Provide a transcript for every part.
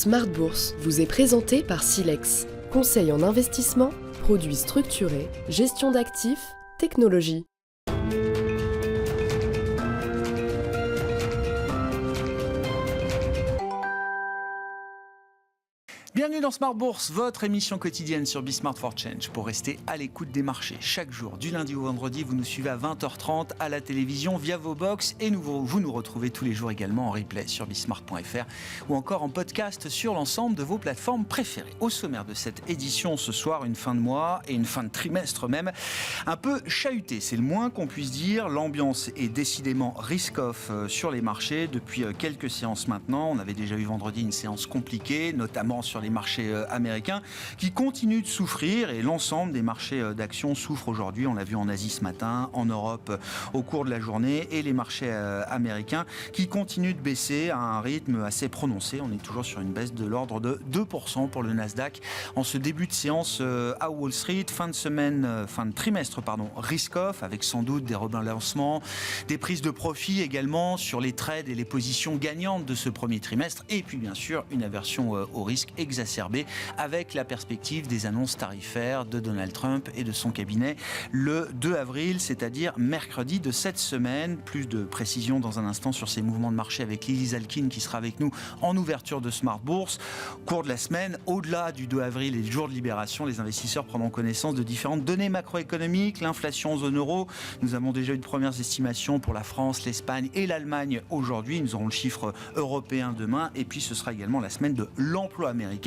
Smart Bourse vous est présenté par Silex. Conseil en investissement, produits structurés, gestion d'actifs, technologie. Bienvenue dans Smart Bourse, votre émission quotidienne sur Bismart for Change pour rester à l'écoute des marchés. Chaque jour, du lundi au vendredi, vous nous suivez à 20h30 à la télévision via vos box et vous nous retrouvez tous les jours également en replay sur bismart.fr ou encore en podcast sur l'ensemble de vos plateformes préférées. Au sommaire de cette édition ce soir, une fin de mois et une fin de trimestre même, un peu chahutée, c'est le moins qu'on puisse dire. L'ambiance est décidément risk-off sur les marchés depuis quelques séances maintenant. On avait déjà eu vendredi une séance compliquée, notamment sur les marchés américains qui continuent de souffrir et l'ensemble des marchés d'actions souffrent aujourd'hui. On l'a vu en Asie ce matin, en Europe au cours de la journée et les marchés américains qui continuent de baisser à un rythme assez prononcé. On est toujours sur une baisse de l'ordre de 2% pour le Nasdaq en ce début de séance à Wall Street. Fin de trimestre, risk-off avec sans doute des rebalancements, des prises de profit également sur les trades et les positions gagnantes de ce premier trimestre et puis bien sûr une aversion au risque exacerbée avec la perspective des annonces tarifaires de Donald Trump et de son cabinet le 2 avril, c'est-à-dire mercredi de cette semaine. Plus de précisions dans un instant sur ces mouvements de marché avec Lily Zalkin qui sera avec nous en ouverture de Smart Bourse. Au cours de la semaine, au-delà du 2 avril et du jour de libération, les investisseurs prendront connaissance de différentes données macroéconomiques, l'inflation en zone euro. Nous avons déjà eu de premières estimations pour la France, l'Espagne et l'Allemagne aujourd'hui. Nous aurons le chiffre européen demain et puis ce sera également la semaine de l'emploi américain.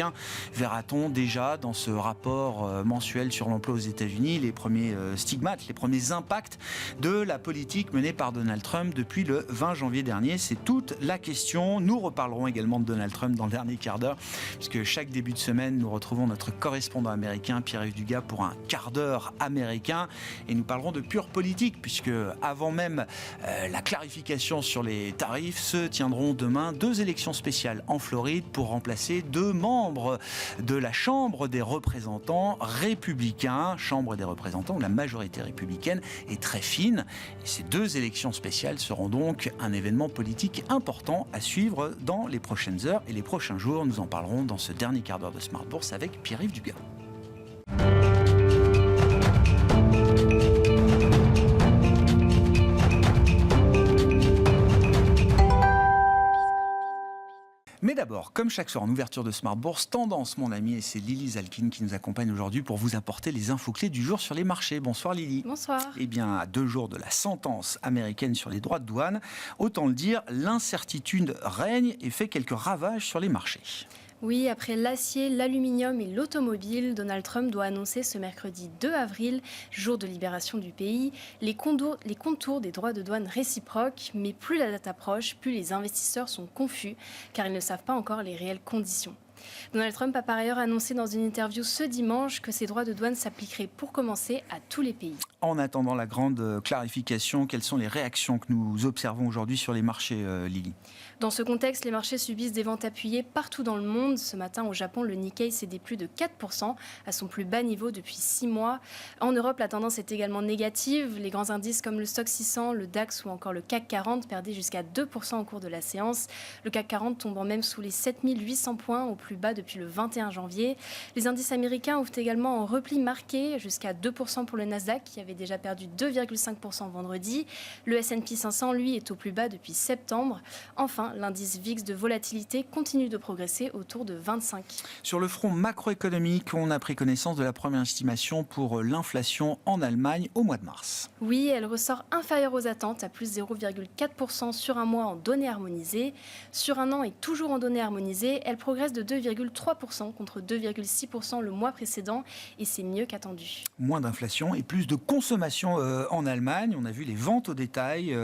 Verra-t-on déjà dans ce rapport mensuel sur l'emploi aux États-Unis les premiers stigmates, les premiers impacts de la politique menée par Donald Trump depuis le 20 janvier dernier? C'est toute la question. Nous reparlerons également de Donald Trump dans le dernier quart d'heure, puisque chaque début de semaine, nous retrouvons notre correspondant américain, Pierre-Yves Dugas, pour un quart d'heure américain. Et nous parlerons de pure politique, puisque avant même la clarification sur les tarifs, se tiendront demain 2 élections spéciales en Floride pour remplacer 2 membres de la Chambre des représentants républicains, Chambre des représentants où la majorité républicaine est très fine. Et ces 2 élections spéciales seront donc un événement politique important à suivre dans les prochaines heures et les prochains jours. Nous en parlerons dans ce dernier quart d'heure de Smart Bourse avec Pierre-Yves Dugas. Mais d'abord, comme chaque soir en ouverture de Smart Bourse, tendance mon ami, et c'est Lily Zalkin qui nous accompagne aujourd'hui pour vous apporter les infos clés du jour sur les marchés. Bonsoir Lily. Bonsoir. Eh bien, à 2 jours de la sentence américaine sur les droits de douane, autant le dire, l'incertitude règne et fait quelques ravages sur les marchés. Oui, après l'acier, l'aluminium et l'automobile, Donald Trump doit annoncer ce mercredi 2 avril, jour de libération du pays, les contours des droits de douane réciproques. Mais plus la date approche, plus les investisseurs sont confus, car ils ne savent pas encore les réelles conditions. Donald Trump a par ailleurs annoncé dans une interview ce dimanche que ces droits de douane s'appliqueraient pour commencer à tous les pays. En attendant la grande clarification, quelles sont les réactions que nous observons aujourd'hui sur les marchés, Lily ? Dans ce contexte, les marchés subissent des ventes appuyées partout dans le monde. Ce matin, au Japon, le Nikkei cédait plus de 4% à son plus bas niveau depuis 6 mois. En Europe, la tendance est également négative. Les grands indices comme le Stoxx 600, le DAX ou encore le CAC 40 perdaient jusqu'à 2% au cours de la séance. Le CAC 40 tombant même sous les 7800 points au plus bas depuis le 21 janvier. Les indices américains ouvrent également en repli marqué jusqu'à 2% pour le Nasdaq qui avait déjà perdu 2,5% vendredi. Le S&P 500, lui, est au plus bas depuis septembre. Enfin, l'indice VIX de volatilité continue de progresser autour de 25. Sur le front macroéconomique, on a pris connaissance de la première estimation pour l'inflation en Allemagne au mois de mars. Oui, elle ressort inférieure aux attentes à plus 0,4% sur un mois en données harmonisées. Sur un an et toujours en données harmonisées, elle progresse de 2,3% contre 2,6% le mois précédent et c'est mieux qu'attendu. Moins d'inflation et plus de consommation en Allemagne. On a vu les ventes au détail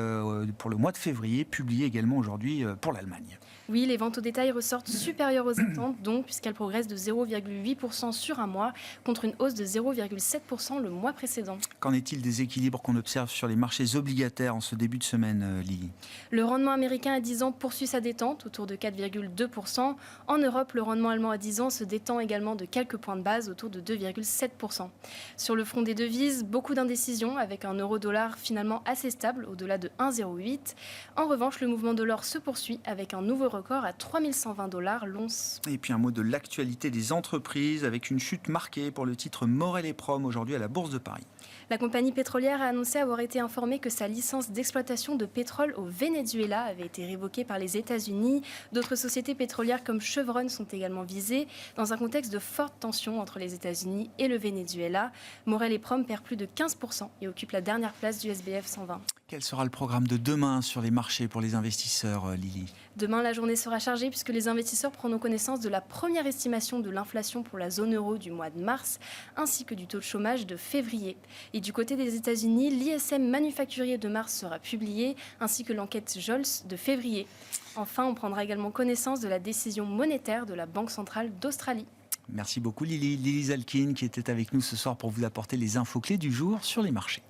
pour le mois de février publiées également aujourd'hui pour l'Allemagne. Oui, les ventes au détail ressortent supérieures aux attentes, donc, puisqu'elles progressent de 0,8% sur un mois, contre une hausse de 0,7% le mois précédent. Qu'en est-il des équilibres qu'on observe sur les marchés obligataires en ce début de semaine, Lily ? Le rendement américain à 10 ans poursuit sa détente, autour de 4,2%. En Europe, le rendement allemand à 10 ans se détend également de quelques points de base, autour de 2,7%. Sur le front des devises, beaucoup d'indécisions, avec un euro-dollar finalement assez stable, au-delà de 1,08. En revanche, le mouvement de l'or se poursuit, avec un nouveau record à 3120$ l'once. Et puis un mot de l'actualité des entreprises avec une chute marquée pour le titre Morel et Prom aujourd'hui à la Bourse de Paris. La compagnie pétrolière a annoncé avoir été informée que sa licence d'exploitation de pétrole au Venezuela avait été révoquée par les États-Unis. D'autres sociétés pétrolières comme Chevron sont également visées dans un contexte de forte tension entre les États-Unis et le Venezuela. Morel et Prom perd plus de 15% et occupe la dernière place du SBF 120. Quel sera le programme de demain sur les marchés pour les investisseurs, Lily ? Demain, la journée sera chargée puisque les investisseurs prendront connaissance de la première estimation de l'inflation pour la zone euro du mois de mars, ainsi que du taux de chômage de février. Et du côté des États-Unis, l'ISM manufacturier de mars sera publié, ainsi que l'enquête JOLTS de février. Enfin, on prendra également connaissance de la décision monétaire de la Banque centrale d'Australie. Merci beaucoup Lily. Lily Zalkin qui était avec nous ce soir pour vous apporter les infos clés du jour sur les marchés.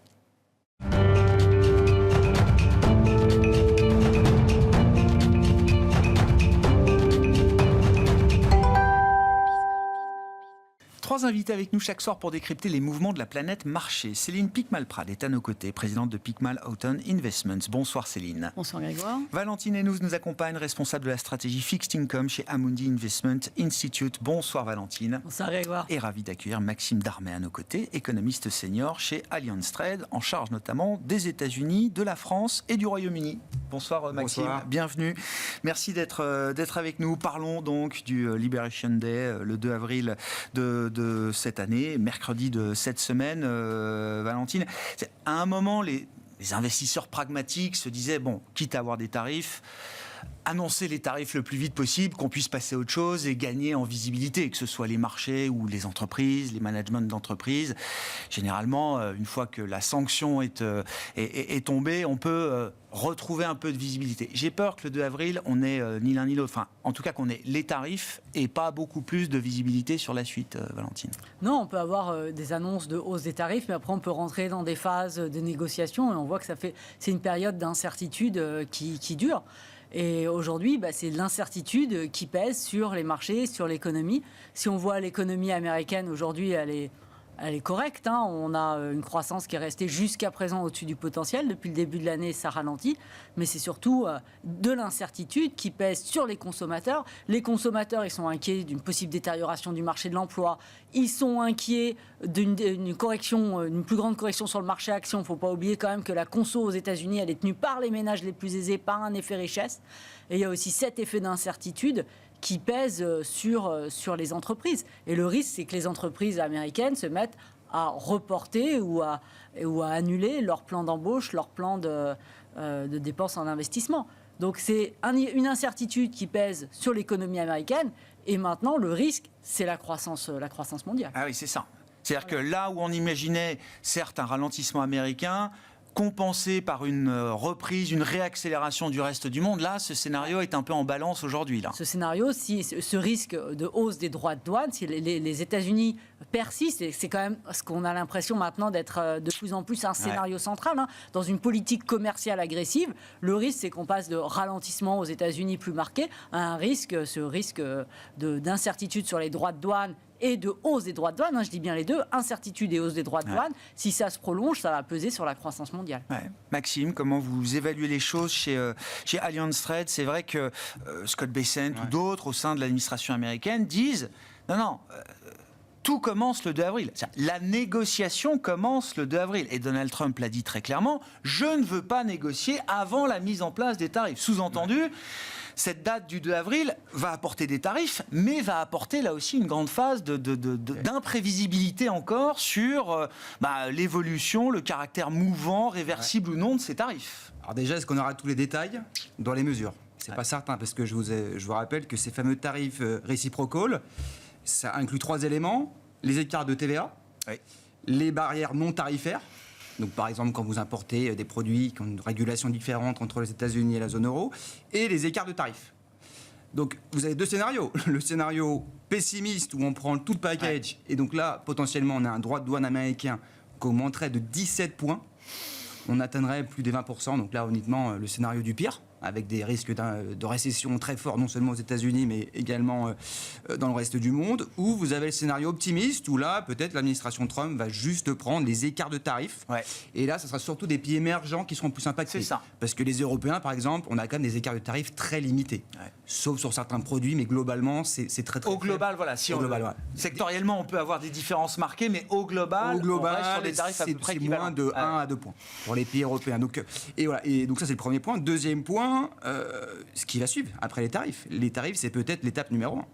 Trois invités avec nous chaque soir pour décrypter les mouvements de la planète marché. Céline Picmal-Prade est à nos côtés, présidente de Picmal Houghton Investments. Bonsoir Céline. Bonsoir Grégoire. Valentine Hénouz nous accompagne, responsable de la stratégie Fixed Income chez Amundi Investment Institute. Bonsoir Valentine. Bonsoir Grégoire. Et ravi d'accueillir Maxime Darmet à nos côtés, économiste senior chez Allianz Trade, en charge notamment des États-Unis, de la France et du Royaume-Uni. Bonsoir Maxime, Bonsoir. Bienvenue. Merci d'être avec nous. Parlons donc du Liberation Day, le 2 avril de cette année, mercredi de cette semaine. Valentine, à un moment, les investisseurs pragmatiques se disaient, bon, quitte à avoir des tarifs, annoncer les tarifs le plus vite possible, qu'on puisse passer à autre chose et gagner en visibilité, que ce soit les marchés ou les entreprises, les managements d'entreprises. Généralement, une fois que la sanction est tombée, on peut retrouver un peu de visibilité. J'ai peur que le 2 avril, on n'ait ni l'un ni l'autre. Enfin, en tout cas, qu'on ait les tarifs et pas beaucoup plus de visibilité sur la suite, Valentine. Non, on peut avoir des annonces de hausse des tarifs, mais après on peut rentrer dans des phases de négociation et on voit que c'est une période d'incertitude qui dure. Et aujourd'hui, c'est l'incertitude qui pèse sur les marchés, sur l'économie. Si on voit l'économie américaine aujourd'hui, elle est correcte. On a une croissance qui est restée jusqu'à présent au-dessus du potentiel. Depuis le début de l'année, ça ralentit. Mais c'est surtout de l'incertitude qui pèse sur les consommateurs. Les consommateurs, ils sont inquiets d'une possible détérioration du marché de l'emploi. Ils sont inquiets d'une plus grande correction sur le marché action. Il ne faut pas oublier quand même que la conso aux États-Unis, elle est tenue par les ménages les plus aisés, par un effet richesse. Et il y a aussi cet effet d'incertitude qui pèse sur les entreprises. Et le risque, c'est que les entreprises américaines se mettent à reporter ou à annuler leur plan d'embauche, leur plan de dépenses en investissement. Donc c'est une incertitude qui pèse sur l'économie américaine. Et maintenant, le risque, c'est la croissance mondiale. Ah oui, c'est ça. C'est-à-dire que là où on imaginait, certes, un ralentissement américain, compensé par une reprise, une réaccélération du reste du monde. Là, ce scénario est un peu en balance aujourd'hui. Ce scénario, si ce risque de hausse des droits de douane, si les États-Unis persistent, et c'est quand même ce qu'on a l'impression maintenant d'être de plus en plus un scénario central, dans une politique commerciale agressive, le risque, c'est qu'on passe de ralentissement aux États-Unis plus marqué à ce risque d'incertitude sur les droits de douane et de hausse des droits de douane, je dis bien les deux, incertitude et hausse des droits de douane. Si ça se prolonge, ça va peser sur la croissance mondiale. Maxime, comment vous évaluez les choses chez Allianz Trade ? C'est vrai que Scott Bessent ou d'autres au sein de l'administration américaine disent non, tout commence le 2 avril. La négociation commence le 2 avril. Et Donald Trump l'a dit très clairement, je ne veux pas négocier avant la mise en place des tarifs. Sous-entendu, cette date du 2 avril va apporter des tarifs, mais va apporter là aussi une grande phase d'imprévisibilité encore sur l'évolution, le caractère mouvant, réversible ou non de ces tarifs. Alors déjà, est-ce qu'on aura tous les détails dans les mesures ? C'est pas certain, parce que je vous rappelle que ces fameux tarifs reciprocal, ça inclut 3 éléments: les écarts de TVA, les barrières non tarifaires. Donc, par exemple, quand vous importez des produits qui ont une régulation différente entre les États-Unis et la zone euro, et les écarts de tarifs. Donc, vous avez 2 scénarios. Le scénario pessimiste, où on prend tout le package, et donc là, potentiellement, on a un droit de douane américain qui augmenterait de 17 points. On atteindrait plus des 20%. Donc là, honnêtement, le scénario du pire. avec des risques de récession très forts, non seulement aux États-Unis, mais également dans le reste du monde, ou vous avez le scénario optimiste, où là, peut-être l'administration Trump va juste prendre les écarts de tarifs. Ouais. Et là, ça sera surtout des pays émergents qui seront plus impactés. C'est ça. Parce que les Européens, par exemple, on a quand même des écarts de tarifs très limités. Ouais. Sauf sur certains produits, mais globalement, c'est très très au global, voilà. Si sectoriellement, on peut avoir des différences marquées, mais au global, on reste sur des tarifs à peu près équivalents. C'est moins de 1 à 2 points pour les pays européens. Donc, et donc ça, c'est le premier point. Deuxième point, ce qui va suivre après les tarifs. Les tarifs, c'est peut-être l'étape numéro 1.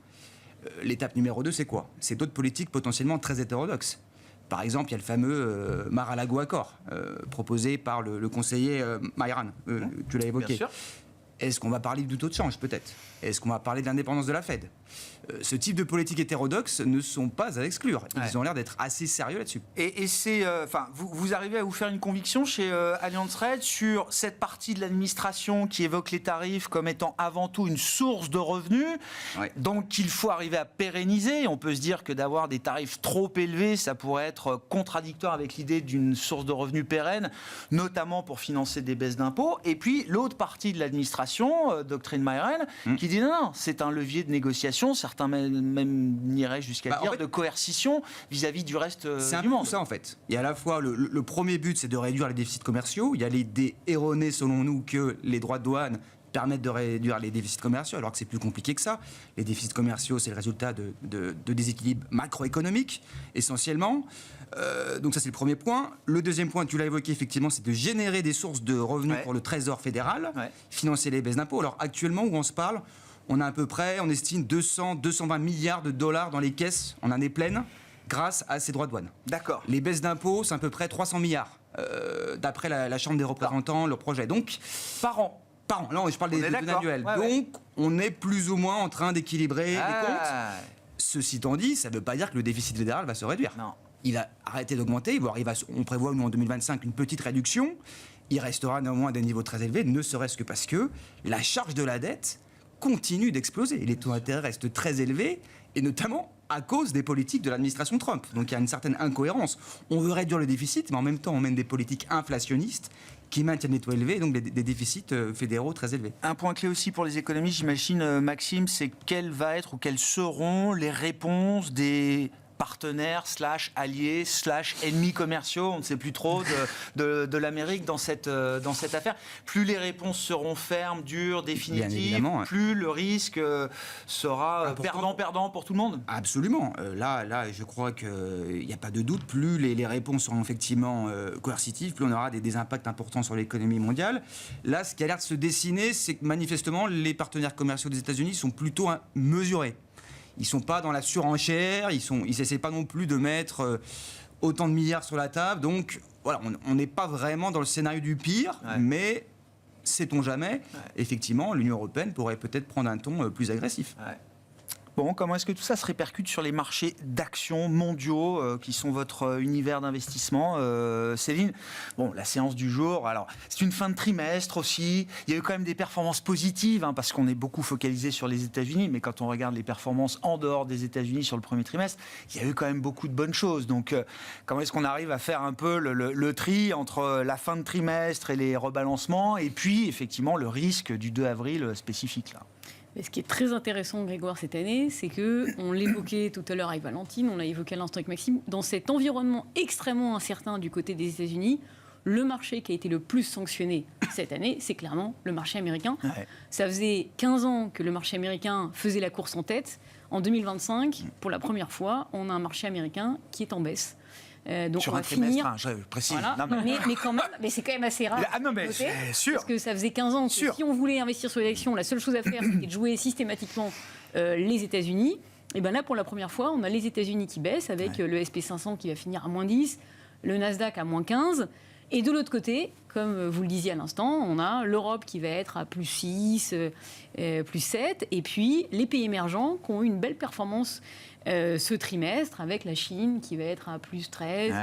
L'étape numéro 2, c'est quoi? C'est d'autres politiques potentiellement très hétérodoxes. Par exemple, il y a le fameux Mar-a-Lago Accord, proposé par le conseiller Mayran, tu l'as évoqué. Bien sûr. Est-ce qu'on va parler du taux de change, peut-être? Est-ce qu'on va parler de l'indépendance de la Fed? Ce type de politique hétérodoxe ne sont pas à exclure. Ils ont l'air d'être assez sérieux là-dessus. Et c'est, vous arrivez à vous faire une conviction chez Allianz Trade sur cette partie de l'administration qui évoque les tarifs comme étant avant tout une source de revenus, donc qu'il faut arriver à pérenniser. On peut se dire que d'avoir des tarifs trop élevés, ça pourrait être contradictoire avec l'idée d'une source de revenus pérenne, notamment pour financer des baisses d'impôts. Et puis l'autre partie de l'administration, doctrine Mayran, qui dit non, c'est un levier de négociation. Certains même iraient jusqu'à dire de coercition vis-à-vis du reste du monde. C'est un peu ça en fait. Il y a à la fois le premier but, c'est de réduire les déficits commerciaux. Il y a l'idée erronée selon nous que les droits de douane permettent de réduire les déficits commerciaux, alors que c'est plus compliqué que ça. Les déficits commerciaux, c'est le résultat de déséquilibres macroéconomiques, essentiellement. Donc ça, c'est le premier point. Le deuxième point, tu l'as évoqué, effectivement, c'est de générer des sources de revenus pour le Trésor fédéral, financer les baisses d'impôts. Alors actuellement, où on se parle, on a à peu près, on estime 220 milliards de dollars dans les caisses en année pleine, grâce à ces droits de douane. D'accord. Les baisses d'impôts, c'est à peu près 300 milliards, d'après la Chambre des représentants, le projet. Donc, par an. Non, je parle des données annuelles. Donc, on est plus ou moins en train d'équilibrer les comptes. Ceci étant dit, ça ne veut pas dire que le déficit fédéral va se réduire. Non. Il va arrêter d'augmenter. On prévoit, nous, en 2025, une petite réduction. Il restera néanmoins à des niveaux très élevés, ne serait-ce que parce que la charge de la dette continue d'exploser. Les taux d'intérêt restent très élevés, et notamment à cause des politiques de l'administration Trump. Donc il y a une certaine incohérence. On veut réduire le déficit, mais en même temps, on mène des politiques inflationnistes qui maintiennent les taux élevés, donc des déficits fédéraux très élevés. Un point clé aussi pour les économistes, j'imagine, Maxime, c'est quelles seront les réponses des partenaires / alliés / ennemis commerciaux, on ne sait plus trop de l'Amérique dans cette affaire. Plus les réponses seront fermes, dures, définitives, plus le risque sera perdant-perdant pour tout le monde. Absolument. Là, je crois qu'il n'y a pas de doute. Plus les réponses seront effectivement coercitives, plus on aura des impacts importants sur l'économie mondiale. Là, ce qui a l'air de se dessiner, c'est que manifestement, les partenaires commerciaux des États-Unis sont plutôt mesurés. Ils ne sont pas dans la surenchère, ils n'essaient pas non plus de mettre autant de milliards sur la table. Donc, voilà, on n'est pas vraiment dans le scénario du pire, mais sait-on jamais, effectivement, l'Union européenne pourrait peut-être prendre un ton plus agressif. Bon, comment est-ce que tout ça se répercute sur les marchés d'actions mondiaux qui sont votre univers d'investissement, Céline? Bon, la séance du jour, alors c'est une fin de trimestre aussi. Il y a eu quand même des performances positives, parce qu'on est beaucoup focalisé sur les États-Unis, mais quand on regarde les performances en dehors des États-Unis sur le premier trimestre, il y a eu quand même beaucoup de bonnes choses. Donc, comment est-ce qu'on arrive à faire un peu le tri entre la fin de trimestre et les rebalancements, et puis effectivement le risque du 2 avril spécifique là? Et ce qui est très intéressant, Grégoire, cette année, c'est qu'on l'évoquait tout à l'heure avec Valentine, on l'a évoqué à l'instant avec Maxime, dans cet environnement extrêmement incertain du côté des États-Unis, le marché qui a été le plus sanctionné cette année, c'est clairement le marché américain. Ça faisait 15 ans que le marché américain faisait la course en tête. En 2025, pour la première fois, on a un marché américain qui est en baisse. Donc sur on va finir. Je précise. Voilà. Mais quand même, mais c'est quand même assez rare. Ah non, mais c'est sûr. Parce que ça faisait 15 ans que si on voulait investir sur l'élection, la seule chose à faire, c'était de jouer systématiquement les États-Unis. Et bien là, pour la première fois, on a les États-Unis qui baissent avec le SP500 qui va finir à moins 10, le Nasdaq à moins 15. Et de l'autre côté, comme vous le disiez à l'instant, on a l'Europe qui va être à plus 6, plus 7, et puis les pays émergents qui ont eu une belle performance ce trimestre, avec la Chine qui va être à plus 13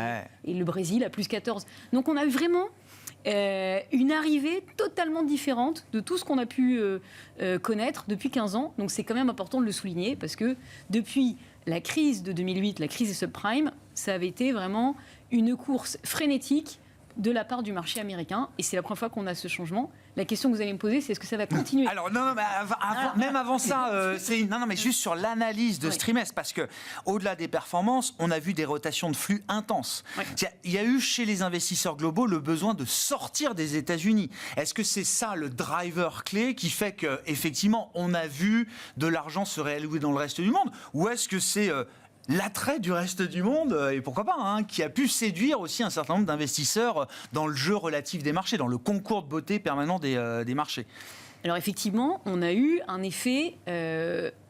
et le Brésil à plus 14. Donc on a vraiment une arrivée totalement différente de tout ce qu'on a pu connaître depuis 15 ans. Donc c'est quand même important de le souligner, parce que depuis la crise de 2008, la crise des subprimes, ça avait été vraiment une course frénétique de la part du marché américain. Et c'est la première fois qu'on a ce changement. La question que vous allez me poser, c'est est-ce que ça va continuer? Alors non, mais même avant ça, Céline, non, mais juste sur l'analyse de ce trimestre, parce que au-delà des performances, on a vu des rotations de flux intenses. Oui. Il y a eu chez les investisseurs globaux le besoin de sortir des États-Unis. Est-ce que c'est ça le driver clé qui fait que effectivement on a vu de l'argent se réallouer dans le reste du monde, ou est-ce que c'est l'attrait du reste du monde, et pourquoi pas, qui a pu séduire aussi un certain nombre d'investisseurs dans le jeu relatif des marchés, dans le concours de beauté permanent des marchés? Alors effectivement, on a eu un effet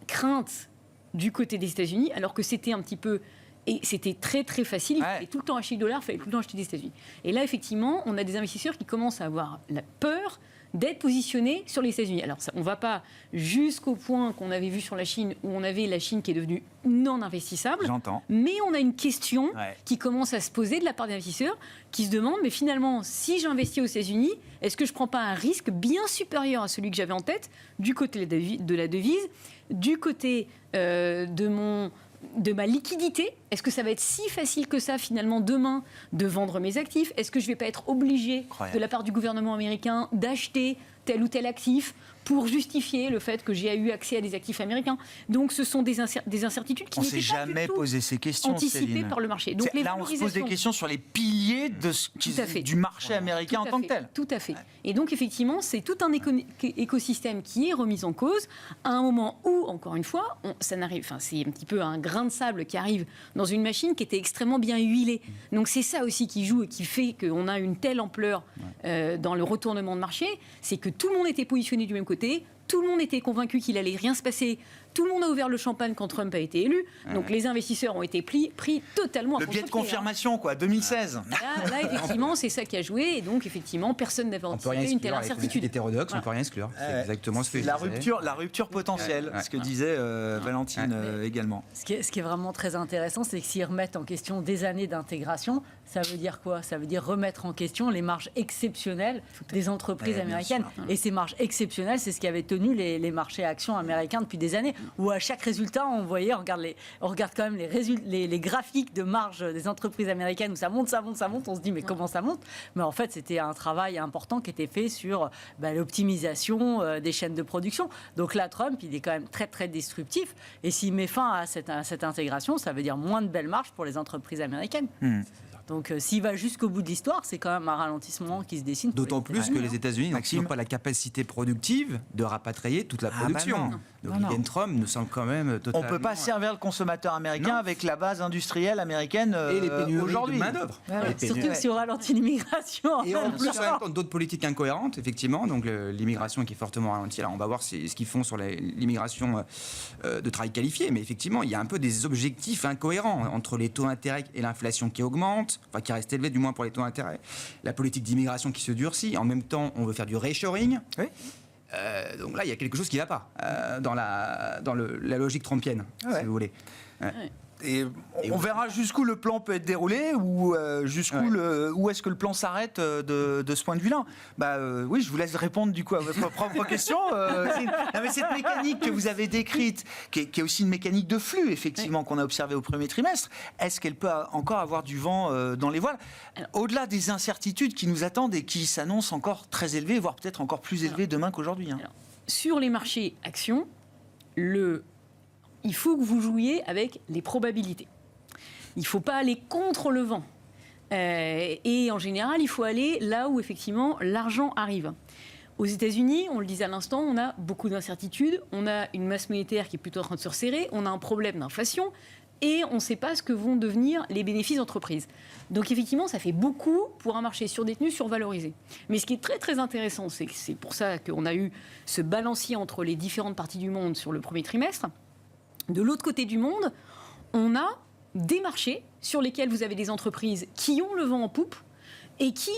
crainte du côté des États-Unis, alors que c'était un petit peu... Et c'était très très facile, il fallait tout le temps acheter du dollar, il fallait tout le temps acheter des États-Unis. Et là, effectivement, on a des investisseurs qui commencent à avoir la peur d'être positionnés sur les États-Unis. Alors, ça, on ne va pas jusqu'au point qu'on avait vu sur la Chine, où on avait la Chine qui est devenue non investissable. J'entends. Mais on a une question qui commence à se poser de la part des investisseurs, qui se demandent, mais finalement, si j'investis aux États-Unis, est-ce que je ne prends pas un risque bien supérieur à celui que j'avais en tête, du côté de la devise, du côté de ma liquidité? Est-ce que ça va être si facile que ça, finalement, demain, de vendre mes actifs? Est-ce que je ne vais pas être obligé, de la part du gouvernement américain, d'acheter tel ou tel actif pour justifier le fait que j'ai eu accès à des actifs américains? Donc, ce sont des incertitudes qui n'étaient pas jamais posé ces questions, anticipées Céline. par le marché. Donc, les là, on se pose des questions sur les piliers du marché américain en tant que tel. Tout à fait. Et donc, effectivement, c'est tout un écosystème qui est remis en cause à un moment où, encore une fois, c'est un petit peu un grain de sable qui arrive dans une machine qui était extrêmement bien huilée. Donc, c'est ça aussi qui joue et qui fait qu'on a une telle ampleur dans le retournement de marché. C'est que tout le monde était positionné du même côté, tout le monde était convaincu qu'il allait rien se passer, tout le monde a ouvert le champagne quand Trump a été élu, donc les investisseurs ont été pris totalement à le biais de confirmation, 2016. Là, effectivement, c'est ça qui a joué, et donc, effectivement, personne n'avait anticipé une telle incertitude. Hétérodoxe, on ne peut rien exclure. C'est exactement ce que la rupture potentielle, ce que disait Valentine également. Ce qui est vraiment très intéressant, c'est que s'ils remettent en question des années d'intégration, ça veut dire quoi? Ça veut dire remettre en question les marges exceptionnelles des entreprises américaines. Et ces marges exceptionnelles, c'est ce qui avait tenu les marchés actions américains depuis des années, où à chaque résultat, on voyait, on regarde quand même les graphiques de marge des entreprises américaines, où ça monte, on se dit mais comment ça monte? Mais en fait, c'était un travail important qui était fait sur l'optimisation des chaînes de production. Donc là, Trump, il est quand même très très destructif, et s'il met fin à cette intégration, ça veut dire moins de belles marges pour les entreprises américaines. Donc s'il va jusqu'au bout de l'histoire, c'est quand même un ralentissement qui se dessine. D'autant plus que les États-Unis n'ont pas la capacité productive de rapatrier toute la production. Donc l'idée de Trump nous semble quand même totalement... On ne peut pas servir le consommateur américain avec la base industrielle américaine et les pénuries aujourd'hui. de main-d'œuvre. Surtout si on ralentit l'immigration. Et en plus, en même temps, d'autres politiques incohérentes, effectivement. Donc l'immigration qui est fortement ralentie. Là, on va voir ce qu'ils font sur l'immigration de travail qualifié. Mais effectivement, il y a un peu des objectifs incohérents entre les taux d'intérêt et l'inflation qui augmente, enfin qui reste élevée du moins pour les taux d'intérêt. La politique d'immigration qui se durcit. En même temps, on veut faire du reshoring. Oui. Donc là, il y a quelque chose qui ne va pas dans la logique trumpienne, si vous voulez. Et on verra jusqu'où le plan peut être déroulé, ou où est-ce que le plan s'arrête de ce point de vue-là. Oui, je vous laisse répondre du coup à votre propre question. Mais cette mécanique que vous avez décrite, qui est aussi une mécanique de flux, effectivement, qu'on a observée au premier trimestre, est-ce qu'elle peut encore avoir du vent dans les voiles, au-delà des incertitudes qui nous attendent et qui s'annoncent encore très élevées, voire peut-être encore plus élevées demain qu'aujourd'hui? Sur les marchés actions, il faut que vous jouiez avec les probabilités. Il ne faut pas aller contre le vent. Et en général, il faut aller là où, effectivement, l'argent arrive. Aux États-Unis, on le disait à l'instant, on a beaucoup d'incertitudes. On a une masse monétaire qui est plutôt en train de se resserrer. On a un problème d'inflation. Et on ne sait pas ce que vont devenir les bénéfices d'entreprise. Donc effectivement, ça fait beaucoup pour un marché surdétenu, survalorisé. Mais ce qui est très très intéressant, c'est que c'est pour ça qu'on a eu ce balancier entre les différentes parties du monde sur le premier trimestre. De l'autre côté du monde, on a des marchés sur lesquels vous avez des entreprises qui ont le vent en poupe et qui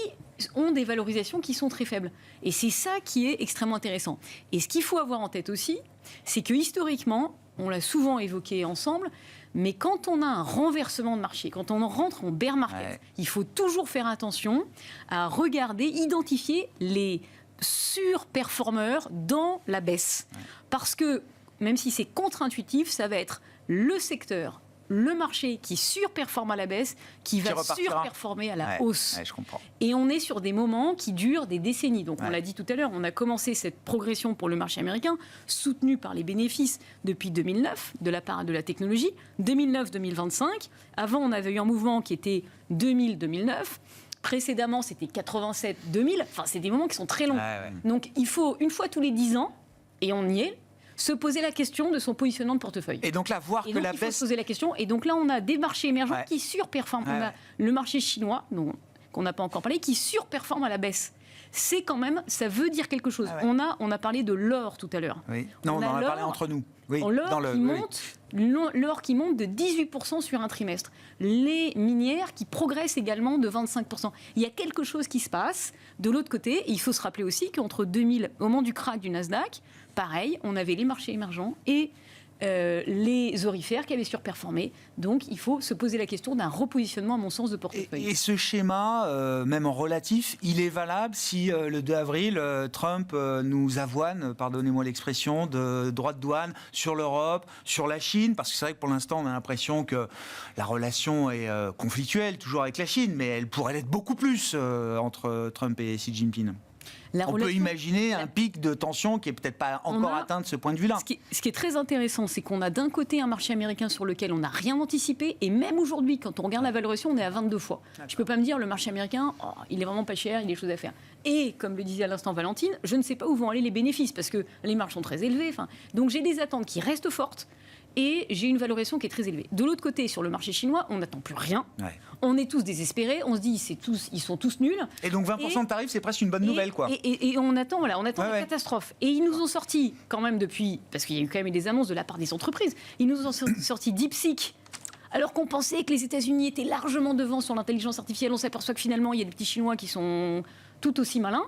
ont des valorisations qui sont très faibles. Et c'est ça qui est extrêmement intéressant. Et ce qu'il faut avoir en tête aussi, c'est que historiquement, on l'a souvent évoqué ensemble, mais quand on a un renversement de marché, quand on rentre en bear market, il faut toujours faire attention à regarder, identifier les surperformeurs dans la baisse. Parce que même si c'est contre-intuitif, ça va être le secteur le marché qui surperforme à la baisse, qui va surperformer à la hausse. Ouais, je comprends. Et on est sur des moments qui durent des décennies. Donc on l'a dit tout à l'heure, on a commencé cette progression pour le marché américain, soutenue par les bénéfices depuis 2009, de la part de la technologie. 2009-2025. Avant, on avait eu un mouvement qui était 2000-2009. Précédemment, c'était 87-2000. Enfin, c'est des moments qui sont très longs. Donc il faut, une fois tous les 10 ans, et on y est, se poser la question de son positionnement de portefeuille. Et donc là, voir et que donc, la il faut baisse... se poser la question. Et donc là, on a des marchés émergents qui surperforment. On a le marché chinois, qu'on n'a pas encore parlé, qui surperforme à la baisse. C'est quand même, ça veut dire quelque chose. On a parlé de l'or tout à l'heure. Oui. Non, on en a parlé entre nous. Oui, l'or qui monte de 18% sur un trimestre. Les minières qui progressent également de 25%. Il y a quelque chose qui se passe. De l'autre côté, il faut se rappeler aussi qu'entre 2000, au moment du krach du Nasdaq, pareil, on avait les marchés émergents et les orifères qui avaient surperformé. Donc, il faut se poser la question d'un repositionnement, à mon sens, de portefeuille. Et ce schéma, même en relatif, il est valable si le 2 avril, Trump nous avoine, pardonnez-moi l'expression, de droits de douane sur l'Europe, sur la Chine, parce que c'est vrai que pour l'instant, on a l'impression que la relation est conflictuelle, toujours avec la Chine, mais elle pourrait l'être beaucoup plus entre Trump et Xi Jinping. On peut imaginer un pic de tension qui n'est peut-être pas encore atteint de ce point de vue-là. Ce qui est très intéressant, c'est qu'on a d'un côté un marché américain sur lequel on n'a rien anticipé, et même aujourd'hui, quand on regarde la valorisation, on est à 22 fois. Je ne peux pas me dire, le marché américain, il est vraiment pas cher, il y a des choses à faire. Et, comme le disait à l'instant Valentine, je ne sais pas où vont aller les bénéfices, parce que les marges sont très élevées. Donc j'ai des attentes qui restent fortes. Et j'ai une valorisation qui est très élevée. De l'autre côté, sur le marché chinois, on n'attend plus rien. On est tous désespérés. On se dit, ils sont tous nuls. Et donc 20% de tarif, c'est presque une bonne nouvelle, quoi. Et on attend la catastrophe. Et ils nous ont sorti, quand même depuis, parce qu'il y a eu quand même des annonces de la part des entreprises, ils nous ont sorti DeepSeek. Alors qu'on pensait que les États-Unis étaient largement devant sur l'intelligence artificielle, on s'aperçoit que finalement, il y a des petits Chinois qui sont tout aussi malins.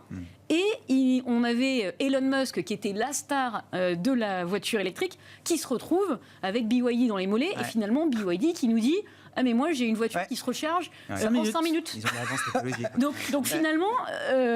Et on avait Elon Musk, qui était la star de la voiture électrique, qui se retrouve avec BYD dans les mollets. Et finalement, BYD qui nous dit... Ah mais moi j'ai une voiture qui se recharge en 5 minutes. Ils ont l'avance technologique. Donc finalement,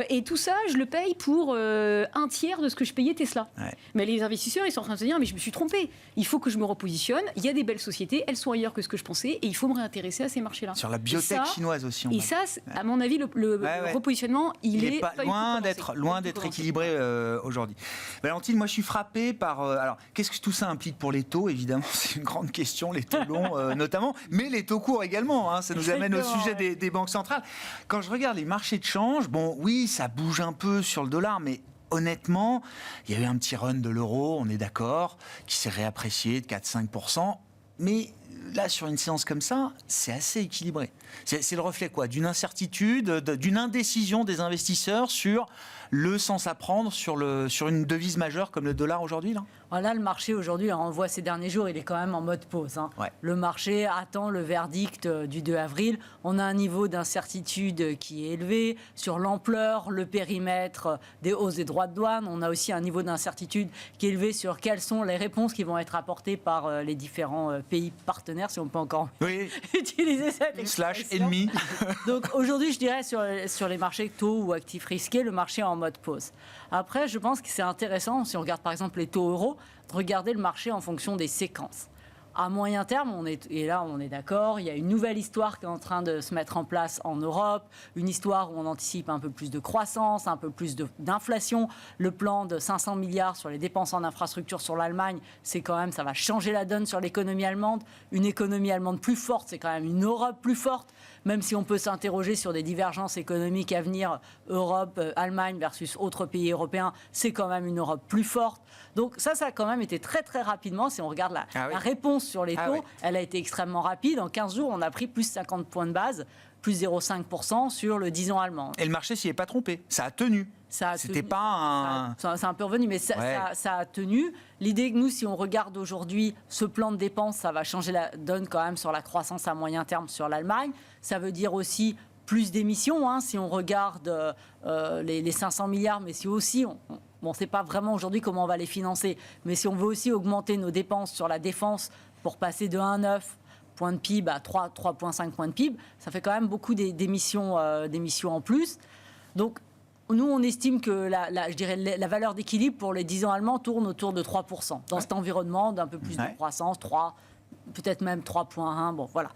et tout ça, je le paye pour un tiers de ce que je payais Tesla. Mais les investisseurs, ils sont en train de se dire, mais je me suis trompé. Il faut que je me repositionne. Il y a des belles sociétés, elles sont ailleurs que ce que je pensais, et il faut me réintéresser à ces marchés-là. Sur la biotech chinoise aussi. Et ça, à mon avis, le repositionnement, il est pas loin d'être équilibré aujourd'hui. Valentine, moi je suis frappé par... alors, qu'est-ce que tout ça implique pour les taux? Évidemment, c'est une grande question, les taux longs notamment, mais les taux courts également, ça nous amène au sujet des banques centrales. Quand je regarde les marchés de change, bon oui, ça bouge un peu sur le dollar, mais honnêtement, il y a eu un petit run de l'euro, on est d'accord, qui s'est réapprécié de 4-5%, mais là, sur une séance comme ça, c'est assez équilibré. C'est le reflet quoi? D'une incertitude, d'une indécision des investisseurs sur le sens à prendre sur une devise majeure comme le dollar aujourd'hui là? Là, le marché aujourd'hui, on le voit ces derniers jours, il est quand même en mode pause. Le marché attend le verdict du 2 avril. On a un niveau d'incertitude qui est élevé sur l'ampleur, le périmètre des hausses des droits de douane. On a aussi un niveau d'incertitude qui est élevé sur quelles sont les réponses qui vont être apportées par les différents pays partenaires, si on peut encore utiliser cette expression. /ennemi. Donc aujourd'hui, je dirais sur les marchés taux ou actifs risqués, le marché est en mode pause. Après, je pense que c'est intéressant, si on regarde par exemple les taux euros, de regarder le marché en fonction des séquences. À moyen terme, on est d'accord, il y a une nouvelle histoire qui est en train de se mettre en place en Europe, une histoire où on anticipe un peu plus de croissance, un peu plus d'inflation. Le plan de 500 milliards sur les dépenses en infrastructure sur l'Allemagne, c'est quand même, ça va changer la donne sur l'économie allemande. Une économie allemande plus forte, c'est quand même une Europe plus forte, même si on peut s'interroger sur des divergences économiques à venir, Europe, Allemagne versus autres pays européens, c'est quand même une Europe plus forte. Donc ça a quand même été très très rapidement, si on regarde la réponse sur les taux, elle a été extrêmement rapide. En 15 jours, on a pris plus 50 points de base, plus 0,5% sur le 10 ans allemand. Et le marché s'y est pas trompé, ça a tenu. C'était pas un... Ça a un peu revenu, mais ça a tenu. L'idée que nous, si on regarde aujourd'hui ce plan de dépenses, ça va changer la donne quand même sur la croissance à moyen terme sur l'Allemagne. Ça veut dire aussi plus d'émissions, si on regarde les 500 milliards, mais si aussi... on ne sait pas vraiment aujourd'hui comment on va les financer, mais si on veut aussi augmenter nos dépenses sur la défense pour passer de 1,9 points de PIB à 3,5 points de PIB, ça fait quand même beaucoup d'émissions en plus. Donc, nous, on estime que je dirais, la valeur d'équilibre pour les 10 ans allemands tourne autour de 3%. Dans cet environnement d'un peu plus de croissance, 3, peut-être même 3,1, bon voilà.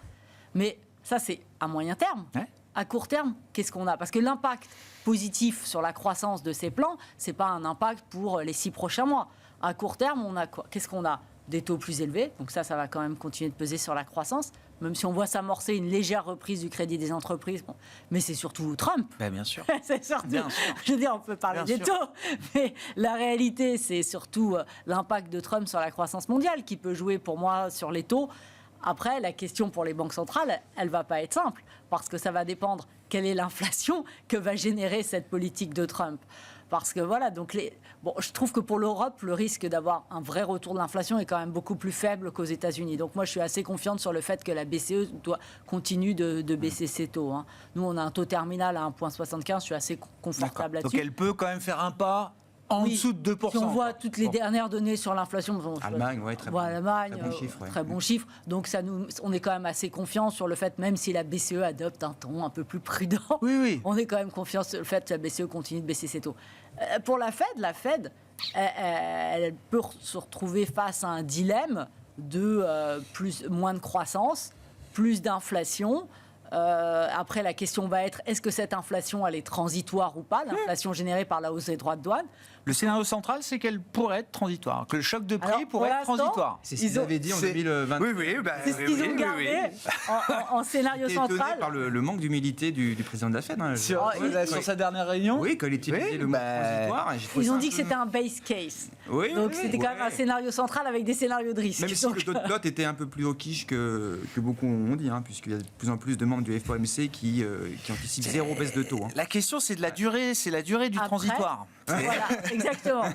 Mais ça, c'est à moyen terme. Ouais. À court terme, qu'est-ce qu'on a? Parce que l'impact positif sur la croissance de ces plans, ce n'est pas un impact pour les 6 prochains mois. À court terme, on a quoi? Qu'est-ce qu'on a? Des taux plus élevés, donc ça va quand même continuer de peser sur la croissance, même si on voit s'amorcer une légère reprise du crédit des entreprises. Bon. Mais c'est surtout Trump. Bien sûr. C'est surtout, Bien sûr. je veux dire, on peut parler Bien des sûr. taux, mais la réalité, c'est surtout l'impact de Trump sur la croissance mondiale qui peut jouer pour moi sur les taux. Après, la question pour les banques centrales, elle ne va pas être simple, parce que ça va dépendre quelle est l'inflation que va générer cette politique de Trump. Parce que voilà, donc je trouve que pour l'Europe, le risque d'avoir un vrai retour de l'inflation est quand même beaucoup plus faible qu'aux États-Unis. Donc moi, je suis assez confiante sur le fait que la BCE continue de baisser ses taux. Hein. Nous, on a un taux terminal à 1,75. Je suis assez confortable là-dessus. Donc elle peut quand même faire un pas en dessous de 2%. Si on voit toutes les dernières données sur l'inflation, Allemagne, ouais, très bon. Allemagne, Très bon chiffre, ouais. très bon chiffre. Donc on est quand même assez confiant sur le fait, même si la BCE adopte un ton un peu plus prudent, Oui. on est quand même confiant sur le fait que la BCE continue de baisser ses taux. Pour la Fed, elle peut se retrouver face à un dilemme de moins de croissance, plus d'inflation. Après, la question va être, est-ce que cette inflation, elle est transitoire ou pas, l'inflation générée par la hausse des droits de douane? Le scénario central, c'est qu'elle pourrait être transitoire, que le choc de prix Alors, pourrait être pour l'instant, transitoire. C'est ce qu'ils avaient dit en 2020. Oui, C'est ce qu'ils ont gardé en scénario J'étais étonné central. par le manque d'humilité du président de la Fed. Hein. Sur sa dernière réunion. Oui, quand il utilisait le mot transitoire. Ils ont dit que c'était un base case. Oui, Donc c'était quand même un scénario central avec des scénarios de risque. Même si Donc, le taux de plot était un peu plus hawkish que beaucoup ont dit, hein, puisqu'il y a de plus en plus de membres du FOMC qui anticipent zéro baisse de taux. Hein. La question, c'est de la durée, c'est la durée du Après, transitoire. Voilà, exactement.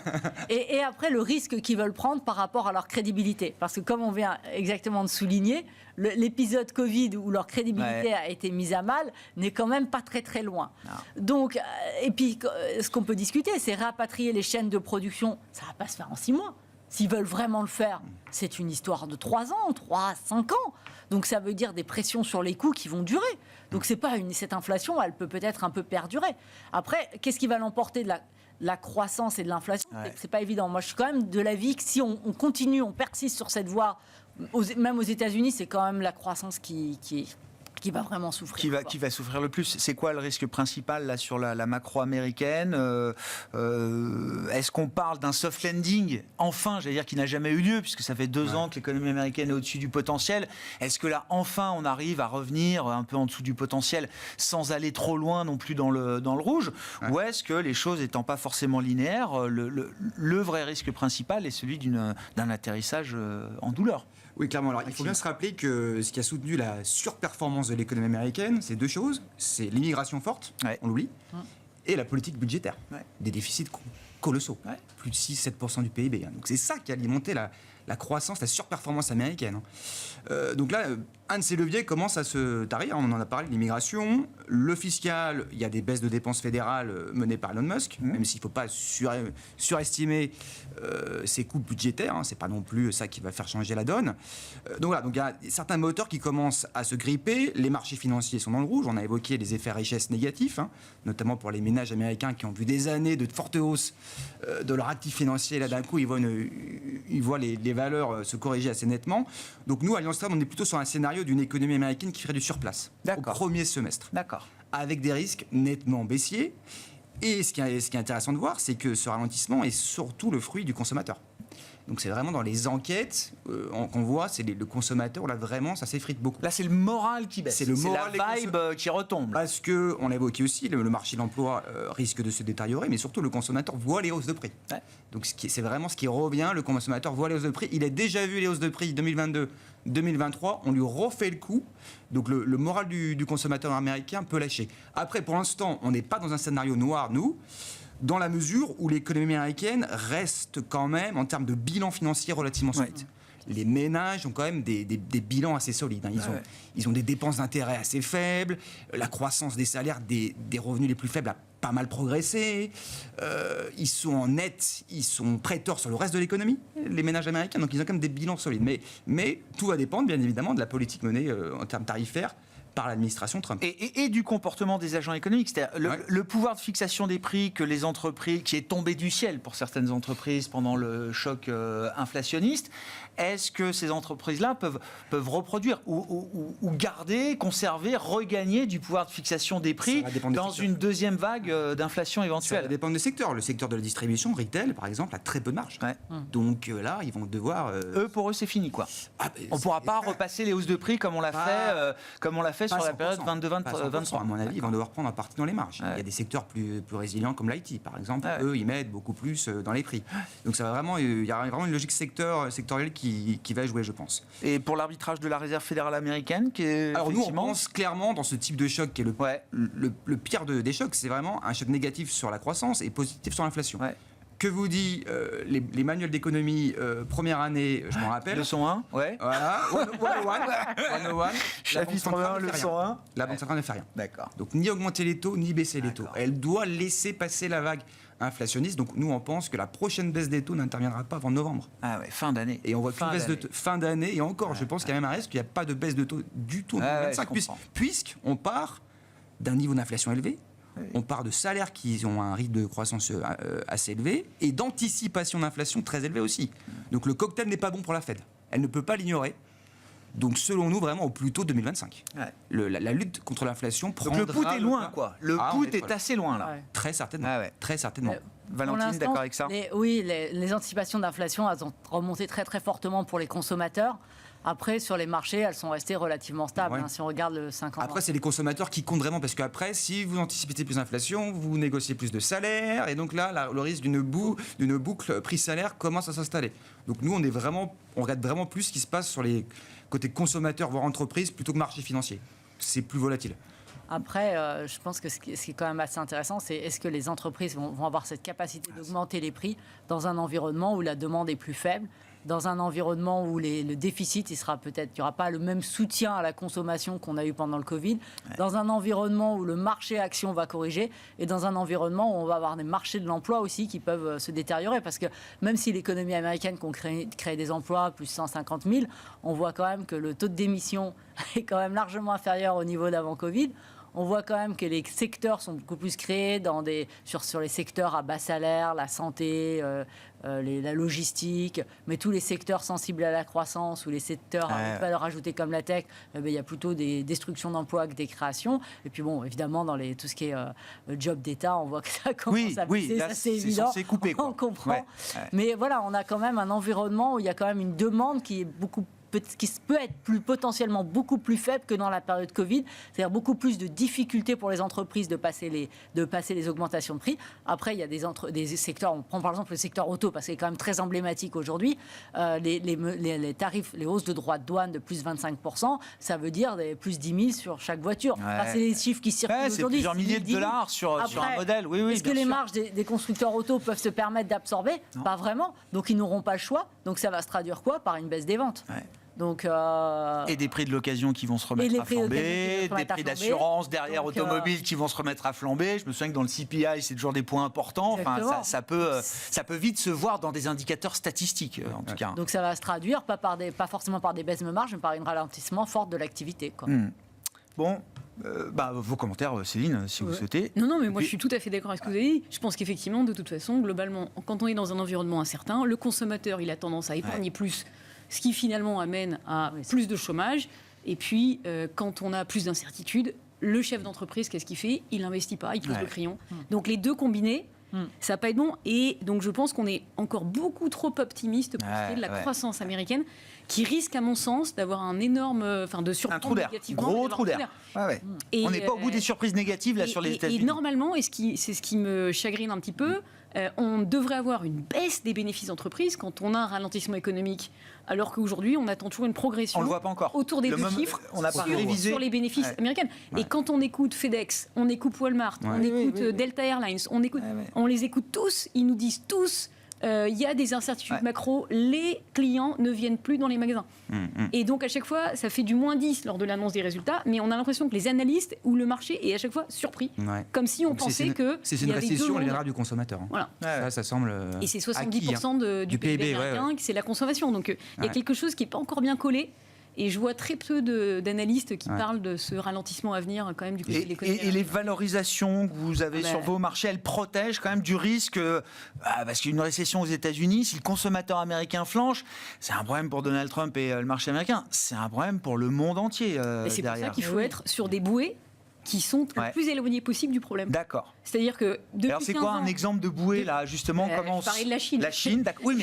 Et après, le risque qu'ils veulent prendre par rapport à leur crédibilité. Parce que comme on vient exactement de souligner, l'épisode Covid où leur crédibilité a été mise à mal n'est quand même pas très très loin. Non. Donc, et puis, ce qu'on peut discuter, c'est rapatrier les chaînes de production. Ça ne va pas se faire en 6 mois. S'ils veulent vraiment le faire, c'est une histoire de 3 ans, 3 à 5 ans. Donc ça veut dire des pressions sur les coûts qui vont durer. Donc cette inflation, elle peut peut-être un peu perdurer. Après, qu'est-ce qui va l'emporter de la croissance et de l'inflation? C'est pas évident. Moi, je suis quand même de l'avis que si on continue, on persiste sur cette voie, même aux États-Unis, c'est quand même la croissance qui va vraiment souffrir. Qui va souffrir le plus? C'est quoi le risque principal là, sur la macro américaine? Est-ce qu'on parle d'un soft landing, enfin, j'allais dire, qui n'a jamais eu lieu, puisque ça fait 2 ans que l'économie américaine est au-dessus du potentiel? Est-ce que là, enfin, on arrive à revenir un peu en dessous du potentiel sans aller trop loin non plus dans le rouge? Ou est-ce que les choses n'étant pas forcément linéaires, le vrai risque principal est celui d'un atterrissage en douleur? Oui, clairement. Alors, il faut bien se rappeler que ce qui a soutenu la surperformance de l'économie américaine, c'est 2 choses. C'est l'immigration forte, on l'oublie, et la politique budgétaire. Des déficits colossaux, plus de 6-7% du PIB. Hein. Donc c'est ça qui a alimenté la croissance, la surperformance américaine. Donc là, un de ces leviers commence à se tarir. On en a parlé, l'immigration. Le fiscal, il y a des baisses de dépenses fédérales menées par Elon Musk, même s'il ne faut pas surestimer ses coûts budgétaires. Hein. Ce n'est pas non plus ça qui va faire changer la donne. Donc voilà, donc il y a certains moteurs qui commencent à se gripper. Les marchés financiers sont dans le rouge. On a évoqué les effets richesse négatifs, hein, notamment pour les ménages américains qui ont vu des années de forte hausse de leur actif financier. Là, d'un coup, ils voient les valeurs se corriger assez nettement. Donc nous, Allianz Trade, on est plutôt sur un scénario d'une économie américaine qui ferait du surplace au premier semestre. D'accord. Avec des risques nettement baissiers. Et ce qui est intéressant de voir, c'est que ce ralentissement est surtout le fruit du consommateur. Donc c'est vraiment dans les enquêtes qu'on voit, c'est le consommateur, là vraiment, ça s'effrite beaucoup. Là, c'est le moral qui baisse. C'est le moral la vibe qui retombe. Parce que, on l'a évoqué aussi, le marché de l'emploi risque de se détériorer, mais surtout le consommateur voit les hausses de prix. Donc c'est vraiment ce qui revient, le consommateur voit les hausses de prix. Il a déjà vu les hausses de prix 2022, 2023, on lui refait le coup. Donc le moral du consommateur américain peut lâcher. Après, pour l'instant, on n'est pas dans un scénario noir, nous, dans la mesure où l'économie américaine reste quand même, en termes de bilan financier, relativement solide. Les ménages ont quand même des bilans assez solides. Hein. Ils ont des dépenses d'intérêt assez faibles, la croissance des salaires des revenus les plus faibles a pas mal progressé, ils sont en net, ils sont prêteurs sur le reste de l'économie, les ménages américains, donc ils ont quand même des bilans solides. Mais tout va dépendre, bien évidemment, de la politique menée en termes tarifaires par l'administration Trump. Et du comportement des agents économiques, c'est-à-dire le pouvoir de fixation des prix que les entreprises, qui est tombé du ciel pour certaines entreprises pendant le choc inflationniste. Est-ce que ces entreprises-là peuvent reproduire ou garder, conserver, regagner du pouvoir de fixation des prix dans une deuxième vague d'inflation éventuelle? Ça dépend des secteurs. Le secteur de la distribution, retail, par exemple, a très peu de marge. Donc là, ils vont devoir... Pour eux, c'est fini, quoi. On ne pourra pas repasser les hausses de prix comme on l'a fait sur la période 22-23. À mon avis, ils vont devoir prendre un parti dans les marges. Il y a des secteurs plus résilients comme l'IT, par exemple. Eux, ils mettent beaucoup plus dans les prix. Donc ça va vraiment, il y a vraiment une logique sectorielle qui va jouer, je pense. Et pour l'arbitrage de la Réserve fédérale américaine, qui est alors nous, on pense clairement dans ce type de choc qui est le pire des chocs, c'est vraiment un choc négatif sur la croissance et positif sur l'inflation. Que vous dit les manuels d'économie première année, je m'en rappelle. Leçon 1, Voilà, 101. Chapitre 1, leçon 1. La Banque centrale ne fait rien. D'accord. Donc ni augmenter les taux, ni baisser les taux. Elle doit laisser passer la vague inflationniste. Donc nous, on pense que la prochaine baisse des taux n'interviendra pas avant novembre. Ah ouais, fin d'année. Et on voit qu'une baisse de fin d'année. Et encore, je pense qu'il y a même un risque qu'il n'y a pas de baisse de taux du tout en 2025, puisqu'on part d'un niveau d'inflation élevé. On part de salaires qui ont un rythme de croissance assez élevé et d'anticipation d'inflation très élevé aussi. Donc le cocktail n'est pas bon pour la Fed. Elle ne peut pas l'ignorer. Donc selon nous, vraiment au plus tôt 2025. La lutte contre l'inflation prendra... Donc le put est loin, quoi. Le put est assez loin, là. Très certainement. Très certainement. Valentine, d'accord avec ça? Les anticipations d'inflation, elles ont remonté très très fortement pour les consommateurs. Après, sur les marchés, elles sont restées relativement stables, si on regarde le 5 ans. Après, c'est les consommateurs qui comptent vraiment, parce qu'après, si vous anticipez plus d'inflation, vous négociez plus de salaire, et donc là, le risque d'une boucle prix-salaire commence à s'installer. Donc nous, on regarde vraiment plus ce qui se passe sur les côtés consommateurs, voire entreprises, plutôt que marché financier. C'est plus volatile. Après, je pense que ce qui est quand même assez intéressant, c'est est-ce que les entreprises vont avoir cette capacité d'augmenter les prix dans un environnement où la demande est plus faible, dans un environnement où le déficit, il n'y aura pas le même soutien à la consommation qu'on a eu pendant le Covid, dans un environnement où le marché action va corriger, et dans un environnement où on va avoir des marchés de l'emploi aussi qui peuvent se détériorer. Parce que même si l'économie américaine crée des emplois, plus 150 000, on voit quand même que le taux de démission est quand même largement inférieur au niveau d'avant Covid. On voit quand même que les secteurs sont beaucoup plus créés sur les secteurs à bas salaire, la santé, la logistique, mais tous les secteurs sensibles à la croissance ou les secteurs à valeur ajoutée comme la tech, il y a plutôt des destructions d'emplois que des créations. Et puis bon, évidemment, dans tout ce qui est job d'État, on voit que ça commence à baisser, ça c'est évident, on comprend. Mais voilà, on a quand même un environnement où il y a quand même une demande qui peut être potentiellement beaucoup plus faible que dans la période Covid, c'est-à-dire beaucoup plus de difficultés pour les entreprises de passer les augmentations de prix. Après, il y a des secteurs, on prend par exemple le secteur auto, parce que c'est quand même très emblématique aujourd'hui, les tarifs, les hausses de droits de douane de plus 25%, ça veut dire plus 10 000 sur chaque voiture. C'est les chiffres qui circulent aujourd'hui. C'est plusieurs milliers de dollars sur un modèle. Est-ce que les marges des constructeurs auto peuvent se permettre d'absorber? Pas vraiment. Donc ils n'auront pas le choix. Donc ça va se traduire quoi? Par une baisse des ventes. Donc, et des prix de l'occasion qui vont se remettre à flamber, des prix d'assurance derrière automobile qui vont se remettre à flamber. Je me souviens que dans le CPI, c'est toujours des points importants. Enfin, ça peut vite se voir dans des indicateurs statistiques, en tout cas. Donc ça va se traduire, pas forcément par des baisses de marge, mais par un ralentissement fort de l'activité. Bon. Vos commentaires, Céline, si vous souhaitez. Non, mais moi je suis tout à fait d'accord avec ce que vous avez dit. Je pense qu'effectivement, de toute façon, globalement, quand on est dans un environnement incertain, le consommateur, il a tendance à épargner plus, ce qui finalement amène à plus de chômage. Et puis, quand on a plus d'incertitudes, le chef d'entreprise, qu'est-ce qu'il fait? Il n'investit pas, il pose le crayon. Donc les deux combinés, ça va pas être bon. Et donc je pense qu'on est encore beaucoup trop optimiste pour ce qui est de la croissance américaine, qui risque, à mon sens, d'avoir un énorme, de surprendre négativement. Gros trou d'air. On n'est pas au bout des surprises négatives là sur les États-Unis. Et normalement, c'est ce qui me chagrine un petit peu, on devrait avoir une baisse des bénéfices d'entreprise quand on a un ralentissement économique, alors qu'aujourd'hui, on attend toujours une progression. On le voit pas encore. Autour des deux chiffres sur les bénéfices américains. Et quand on écoute FedEx, on écoute Walmart, on écoute Delta Airlines, on les écoute tous, ils nous disent tous il y a des incertitudes macro, les clients ne viennent plus dans les magasins. Et donc à chaque fois, ça fait du moins 10 lors de l'annonce des résultats, mais on a l'impression que les analystes ou le marché est à chaque fois surpris. Comme si on pensait que... C'est une récession, elle viendra du consommateur. Voilà. Ça semble et c'est 70% du PIB américain, c'est la consommation. Donc il y a quelque chose qui n'est pas encore bien collé. Et je vois très peu d'analystes qui parlent de ce ralentissement à venir quand même du côté de l'économie. Et les valorisations que vous avez sur vos marchés, elles protègent quand même du risque, parce qu'une récession aux États-Unis, si le consommateur américain flanche, c'est un problème pour Donald Trump et le marché américain, c'est un problème pour le monde entier. Et c'est derrière. pour ça qu'il faut être sur des bouées qui sont le plus éloignés possible du problème. D'accord. C'est-à-dire que depuis alors c'est quoi un exemple de bouée là justement comment je parlais de la Chine. La Chine, d'accord. Oui,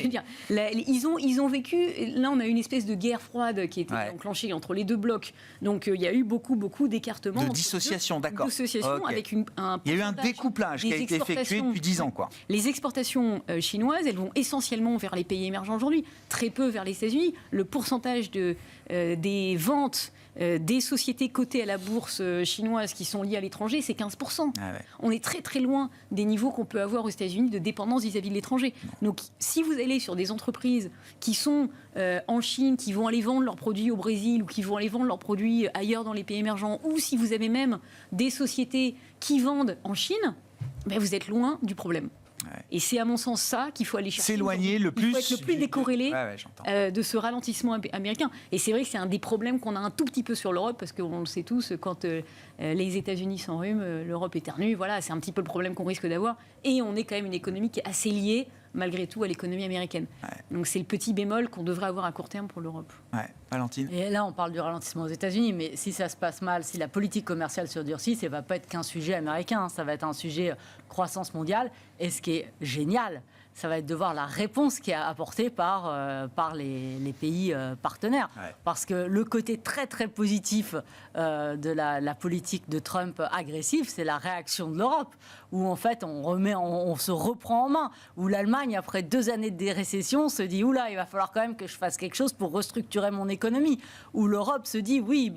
mais ils ont vécu. Là, on a une espèce de guerre froide qui était enclenchée entre les deux blocs. Donc il y a eu beaucoup d'écartements, de dissociation, d'accord. Dissociation avec un. Il y a eu un découplage qui a été effectué depuis 10 ans, quoi. Les exportations chinoises, elles vont essentiellement vers les pays émergents aujourd'hui, très peu vers les États-Unis. Le pourcentage des ventes des sociétés cotées à la bourse chinoise qui sont liées à l'étranger, c'est 15%. On est très très loin des niveaux qu'on peut avoir aux États-Unis de dépendance vis-à-vis de l'étranger. Donc si vous allez sur des entreprises qui sont en Chine, qui vont aller vendre leurs produits au Brésil ou qui vont aller vendre leurs produits ailleurs dans les pays émergents, ou si vous avez même des sociétés qui vendent en Chine, ben vous êtes loin du problème. Et c'est à mon sens ça qu'il faut aller chercher. S'éloigner le plus. Il faut être le plus décorrélé de ce ralentissement américain. Et c'est vrai que c'est un des problèmes qu'on a un tout petit peu sur l'Europe, parce qu'on le sait tous, quand les États-Unis s'enrhument, l'Europe éternue. Voilà, c'est un petit peu le problème qu'on risque d'avoir. Et on est quand même une économie qui est assez liée, malgré tout, à l'économie américaine. Donc c'est le petit bémol qu'on devrait avoir à court terme pour l'Europe. Valentine. Et là, on parle du ralentissement aux États-Unis, mais si ça se passe mal, si la politique commerciale se durcit, ça ne va pas être qu'un sujet américain, ça va être un sujet croissance mondiale. Et ce qui est génial, ça va être de voir la réponse qui est apportée par les pays partenaires. Parce que le côté très très positif de la politique de Trump agressive, c'est la réaction de l'Europe, où en fait on se reprend en main, où l'Allemagne, après 2 années de récession, se dit « Oula, il va falloir quand même que je fasse quelque chose pour restructurer mon économie », où l'Europe se dit « Oui,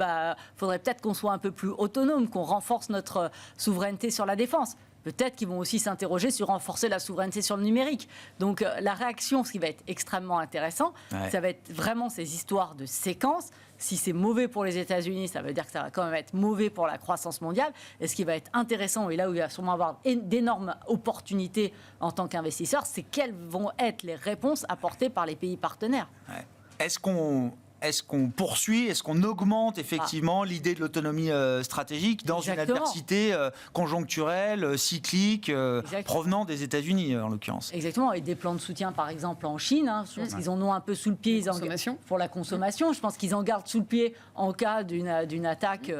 faudrait peut-être qu'on soit un peu plus autonome, qu'on renforce notre souveraineté sur la défense ». Peut-être qu'ils vont aussi s'interroger sur renforcer la souveraineté sur le numérique. Donc la réaction, ce qui va être extrêmement intéressant, ça va être vraiment ces histoires de séquences. Si c'est mauvais pour les États-Unis, ça veut dire que ça va quand même être mauvais pour la croissance mondiale. Et ce qui va être intéressant, et là où il va sûrement avoir d'énormes opportunités en tant qu'investisseur, c'est quelles vont être les réponses apportées par les pays partenaires. Est-ce qu'on poursuit, est-ce qu'on augmente effectivement l'idée de l'autonomie stratégique dans une adversité conjoncturelle, cyclique, provenant des États-Unis en l'occurrence? Exactement, et des plans de soutien par exemple en Chine, je pense qu'ils en ont un peu sous le pied pour la consommation. Je pense qu'ils en gardent sous le pied en cas d'une attaque,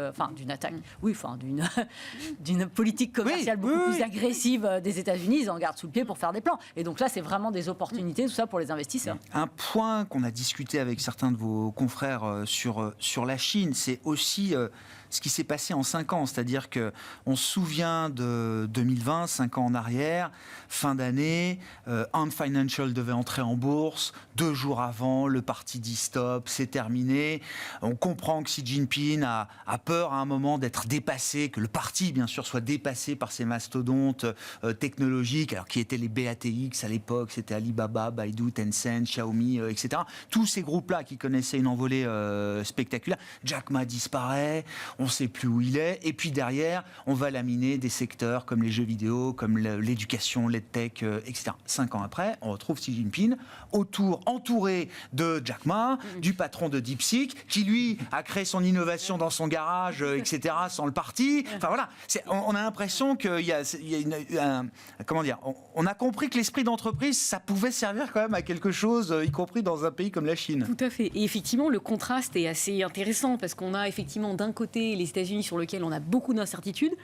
d'une politique commerciale beaucoup plus agressive des États-Unis. Ils en gardent sous le pied pour faire des plans. Et donc là, c'est vraiment des opportunités, tout ça pour les investisseurs. Un point qu'on a discuté avec certains de vos confrères sur la Chine, c'est aussi ce qui s'est passé en 5 ans. C'est-à-dire qu'on se souvient de 2020, 5 ans en arrière, fin d'année, Ant Financial devait entrer en bourse, 2 jours avant, le parti dit stop, c'est terminé. On comprend que Xi Jinping a peur à un moment d'être dépassé, que le parti, bien sûr, soit dépassé par ces mastodontes technologiques, alors qui étaient les BATX à l'époque, c'était Alibaba, Baidu, Tencent, Xiaomi, etc. Tous ces groupes-là qui connaissaient une envolée spectaculaire. Jack Ma disparaît, on ne sait plus où il est, et puis derrière, on va laminer des secteurs comme les jeux vidéo, comme l'éducation, l'EdTech, etc. 5 ans après, on retrouve Xi Jinping entouré de Jack Ma, du patron de DeepSeek, qui lui a créé son innovation dans son garage, etc., sans le parti. Enfin voilà, on a l'impression qu'il y a comment dire, on a compris que l'esprit d'entreprise, ça pouvait servir quand même à quelque chose, y compris dans un pays comme la Chine. Tout à fait. Et effectivement, le contraste est assez intéressant parce qu'on a effectivement d'un côté les États-Unis sur lesquels on a beaucoup d'incertitudes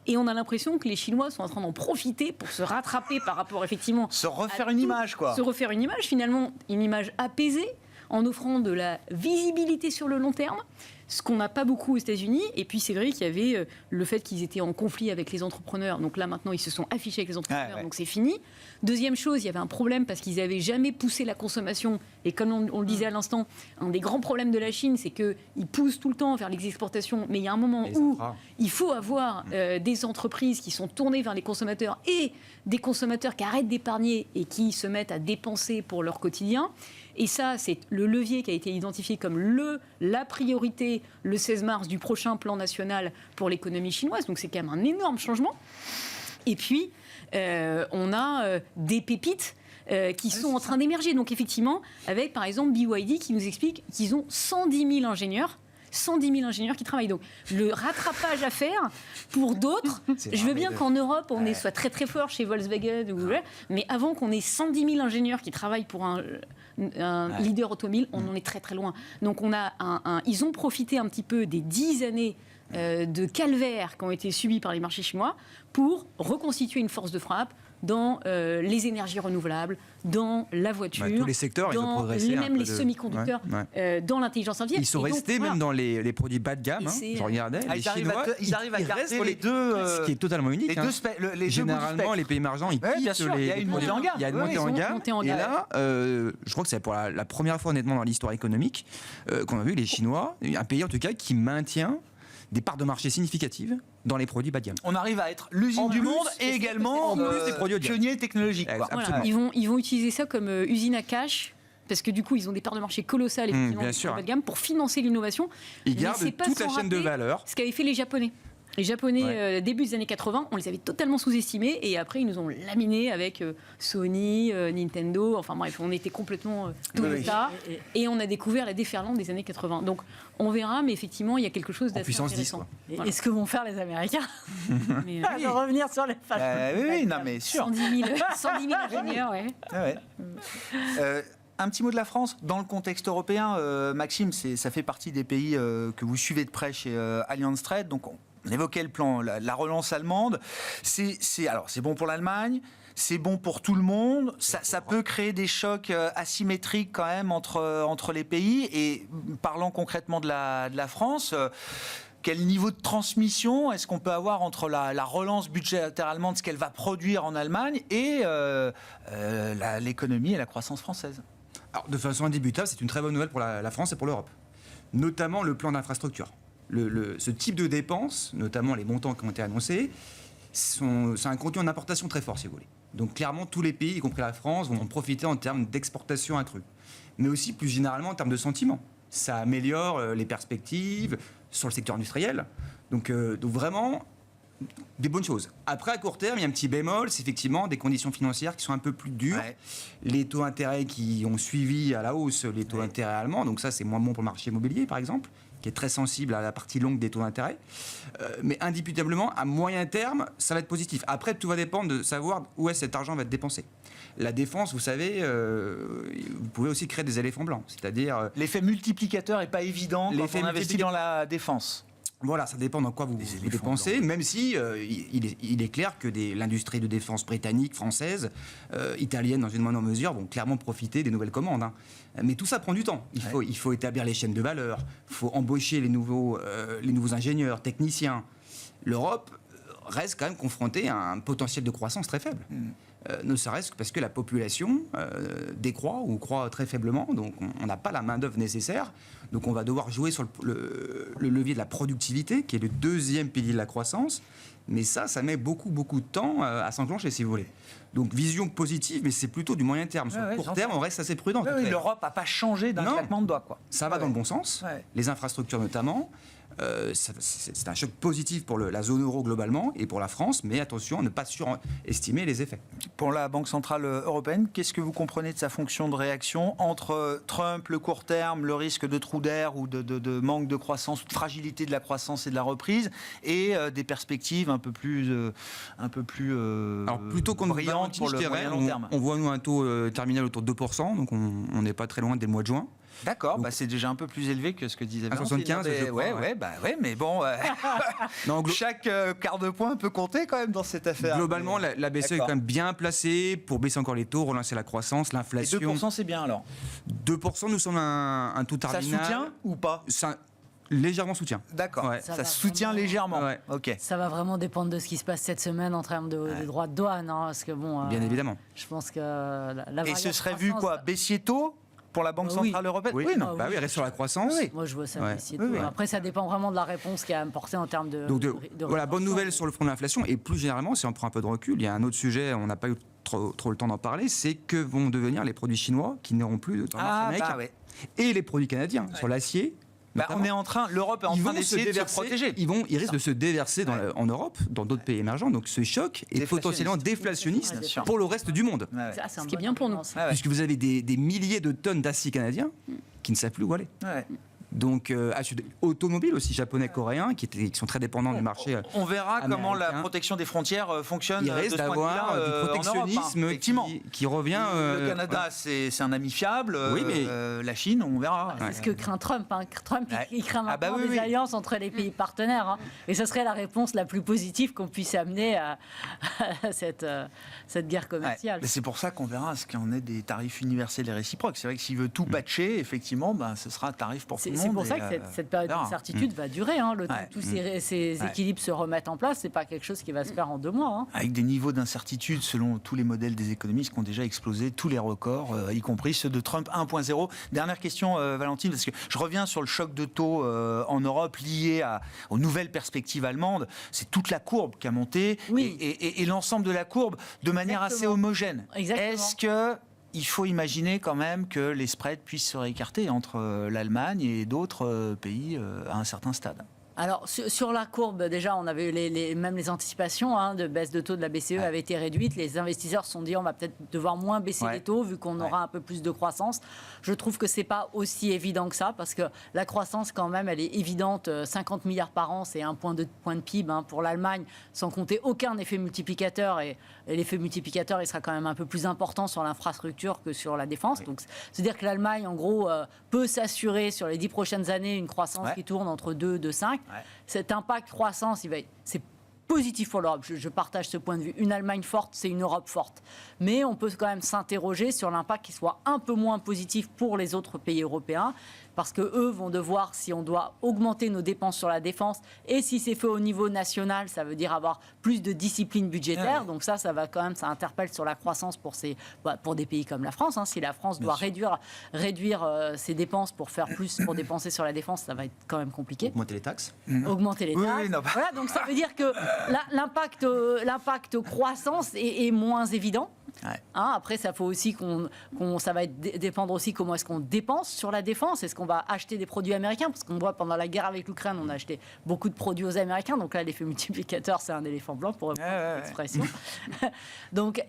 et on a l'impression que les Chinois sont en train d'en profiter pour se rattraper par rapport effectivement... Se refaire une image, quoi. Se refaire une image, finalement, une image apaisée en offrant de la visibilité sur le long terme, ce qu'on n'a pas beaucoup aux États-Unis. Et puis c'est vrai qu'il y avait le fait qu'ils étaient en conflit avec les entrepreneurs. Donc là maintenant ils se sont affichés avec les entrepreneurs, donc c'est fini. Deuxième chose, il y avait un problème parce qu'ils n'avaient jamais poussé la consommation. Et comme on le disait à l'instant, un des grands problèmes de la Chine, c'est qu'ils poussent tout le temps vers les exportations. Mais il y a un moment où il faut avoir des entreprises qui sont tournées vers les consommateurs et des consommateurs qui arrêtent d'épargner et qui se mettent à dépenser pour leur quotidien. Et ça, c'est le levier qui a été identifié comme la priorité le 16 mars du prochain plan national pour l'économie chinoise. Donc c'est quand même un énorme changement. Et puis, on a des pépites qui sont en train d'émerger. Donc effectivement, avec par exemple BYD qui nous explique qu'ils ont 110 000 ingénieurs. 110 000 ingénieurs qui travaillent. Donc, le rattrapage à faire pour d'autres, je veux bien qu'en Europe, on soit très très fort chez Volkswagen, mais avant qu'on ait 110 000 ingénieurs qui travaillent pour un leader automobile, on en est très très loin. Donc, ils ont profité un petit peu des 10 années de calvaire qui ont été subis par les marchés chinois pour reconstituer une force de frappe dans les énergies renouvelables, dans la voiture, tous les secteurs, ils ont progressé même les semi-conducteurs, dans l'intelligence artificielle. Ils sont restés même dans les produits bas de gamme. Je regardais, les Chinois, ils arrivent à garder les deux... ce qui est totalement unique. Généralement, les pays émergents, ils quittent il y a une montée en gamme. Il y a une montée en gamme. Et là, je crois que c'est pour la première fois, honnêtement, dans l'histoire économique, qu'on a vu les Chinois, un pays en tout cas, qui maintient des parts de marché significatives dans les produits bas de gamme. On arrive à être l'usine du monde et également des produits pionniers technologiques. Voilà. Ils vont utiliser ça comme usine à cash. Parce que du coup, ils ont des parts de marché colossales effectivement, bas de gamme pour financer l'innovation. Ils gardent toute la chaîne de valeur. Ce qu'avaient fait les Japonais. Les Japonais, début des années 80, on les avait totalement sous-estimés et après ils nous ont laminés avec Sony, Nintendo, enfin bref, on était complètement Toyota et on a découvert la déferlante des années 80. Donc on verra, mais effectivement il y a quelque chose d'assez intéressant. Et ce que vont faire les Américains de revenir sur les phases. Oui, non mais sûr. 110 000 ingénieurs, Un petit mot de la France, dans le contexte européen, Maxime, ça fait partie des pays que vous suivez de près chez Allianz Trade, donc on évoquait le plan, la relance allemande. C'est bon pour l'Allemagne, c'est bon pour tout le monde. Ça peut créer des chocs asymétriques quand même entre les pays. Et parlant concrètement de la France, quel niveau de transmission est-ce qu'on peut avoir entre la relance budgétaire allemande, ce qu'elle va produire en Allemagne, et l'économie et la croissance française? Alors, de façon indubitable, c'est une très bonne nouvelle pour la France et pour l'Europe. Notamment le plan d'infrastructure. Ce type de dépenses, notamment les montants qui ont été annoncés, c'est un contenu en importation très fort, si vous voulez. Donc clairement, tous les pays, y compris la France, vont en profiter en termes d'exportation accrue. Mais aussi, plus généralement, en termes de sentiment. Ça améliore les perspectives sur le secteur industriel. Donc vraiment, des bonnes choses. Après, à court terme, il y a un petit bémol, c'est effectivement des conditions financières qui sont un peu plus dures. Ouais. Les taux d'intérêt qui ont suivi à la hausse les taux d'intérêt allemands, donc ça, c'est moins bon pour le marché immobilier, par exemple, qui est très sensible à la partie longue des taux d'intérêt. Mais indiscutablement, à moyen terme, ça va être positif. Après, tout va dépendre de savoir où est cet argent va être dépensé. La défense, vous savez, vous pouvez aussi créer des éléphants blancs. C'est-à-dire... L'effet multiplicateur n'est pas évident quand on investit dans la défense. Voilà, ça dépend dans quoi vous dépensez, même si il est clair que l'industrie de défense britannique, française, italienne dans une moindre mesure, vont clairement profiter des nouvelles commandes. Hein. Mais tout ça prend du temps. Il faut établir les chaînes de valeur, il faut embaucher les nouveaux ingénieurs, techniciens. L'Europe reste quand même confrontée à un potentiel de croissance très faible. Ne serait-ce que parce que la population décroît ou croît très faiblement, donc on n'a pas la main-d'œuvre nécessaire, donc on va devoir jouer sur le levier de la productivité, qui est le deuxième pilier de la croissance, mais ça met beaucoup de temps à s'enclencher, si vous voulez. Donc vision positive, mais c'est plutôt du moyen terme. Sur le court terme, on reste assez prudent. L'Europe n'a pas changé d'un claquement de doigts, quoi. Ça va dans le bon sens, les infrastructures notamment. C'est un choc positif pour la zone euro globalement et pour la France, mais attention à ne pas surestimer les effets. Pour la Banque Centrale Européenne, qu'est-ce que vous comprenez de sa fonction de réaction entre Trump, le court terme, le risque de trou d'air ou de manque de croissance, ou de fragilité de la croissance et de la reprise, et des perspectives un peu plus alors plutôt qu'on brillantes pour le moyen long terme? On voit nous un taux terminal autour de 2%, donc on n'est pas très loin dès le mois de juin. D'accord, c'est déjà un peu plus élevé que ce que disait Valentine. 75, je crois. Mais bon, chaque quart de point peut compter quand même dans cette affaire. Globalement, la BCE est quand même bien placée pour baisser encore les taux, relancer la croissance, l'inflation. Et 2%, c'est bien alors? 2% nous semble un taux terminal. Ça soutient ou pas? Légèrement soutien. D'accord, ça soutient légèrement. Okay. Ça va vraiment dépendre de ce qui se passe cette semaine en termes de droits de douane. Hein, parce que, bien évidemment. Je pense que et ce serait vu quoi? Baissier taux pour la Banque Centrale Européenne? Oui, reste sur la croissance. Moi, je vois ça. Après, ça dépend vraiment de la réponse qui est apportée en termes de... Voilà, bonne nouvelle sur le front de l'inflation. Et plus généralement, si on prend un peu de recul, il y a un autre sujet, on n'a pas eu trop le temps d'en parler, c'est que vont devenir les produits chinois qui n'auront plus dans le marché américain. Et les produits canadiens, sur l'acier, notamment. L'Europe est en train d'essayer de se protéger. Ils risquent de se déverser en Europe, dans d'autres pays émergents. Donc ce choc est potentiellement déflationniste pour le reste du monde. Ce qui est bien pour nous. Puisque vous avez des milliers de tonnes d'acier canadien qui ne savent plus où aller. Donc, automobiles aussi, japonais, coréens, qui sont très dépendants du marché. On verra comment la protection des frontières fonctionne. Il risque d'avoir du protectionnisme qui revient. Le Canada, c'est un ami fiable. Oui, mais la Chine, on verra. C'est ce que craint Trump. Trump, il craint maintenant des alliances entre les pays partenaires. Et ce serait la réponse la plus positive qu'on puisse amener à cette guerre commerciale. C'est pour ça qu'on verra ce qu'il en est des tarifs universels et réciproques. C'est vrai que s'il veut tout patcher, effectivement, ce sera un tarif pour tout le monde. C'est pour ça que cette période d'incertitude va durer. Le temps que tous ces équilibres se remettent en place, c'est pas quelque chose qui va se faire en 2 mois. Avec des niveaux d'incertitude selon tous les modèles des économistes qui ont déjà explosé tous les records, y compris ceux de Trump 1.0. Dernière question, Valentine, parce que je reviens sur le choc de taux en Europe lié aux nouvelles perspectives allemandes. C'est toute la courbe qui a monté et l'ensemble de la courbe de manière assez homogène. Est-ce que il faut imaginer quand même que les spreads puissent se réécarter entre l'Allemagne et d'autres pays à un certain stade. Alors, sur la courbe, déjà, on avait même les anticipations de baisse de taux de la BCE avaient été réduites. Les investisseurs se sont dit on va peut-être devoir moins baisser les taux vu qu'on aura un peu plus de croissance. Je trouve que c'est pas aussi évident que ça parce que la croissance, quand même, elle est évidente. 50 milliards par an, c'est 1 point de PIB pour l'Allemagne, sans compter aucun effet multiplicateur. Et l'effet multiplicateur, il sera quand même un peu plus important sur l'infrastructure que sur la défense. Donc, c'est-à-dire que l'Allemagne, en gros, peut s'assurer sur les 10 prochaines années une croissance qui tourne entre 2 et 2,5. Cet impact croissance, c'est positif pour l'Europe. Je partage ce point de vue. Une Allemagne forte, c'est une Europe forte. Mais on peut quand même s'interroger sur l'impact qui soit un peu moins positif pour les autres pays européens. Parce qu'eux vont devoir, si on doit augmenter nos dépenses sur la défense, et si c'est fait au niveau national, ça veut dire avoir plus de discipline budgétaire. Donc ça va quand même, ça interpelle sur la croissance pour des pays comme la France. Si la France doit réduire ses dépenses pour faire plus, pour dépenser sur la défense, ça va être quand même compliqué. Augmenter les taxes. Augmenter les taxes. Voilà, donc ça veut dire que l'impact croissance est moins évident. Après, ça faut aussi ça va dépendre aussi comment est-ce qu'on dépense sur la défense. Est-ce qu'on va acheter des produits américains? Parce qu'on voit pendant la guerre avec l'Ukraine, on a acheté beaucoup de produits aux Américains. Donc là, l'effet multiplicateur, c'est un éléphant blanc pour reprendre l'expression. Donc,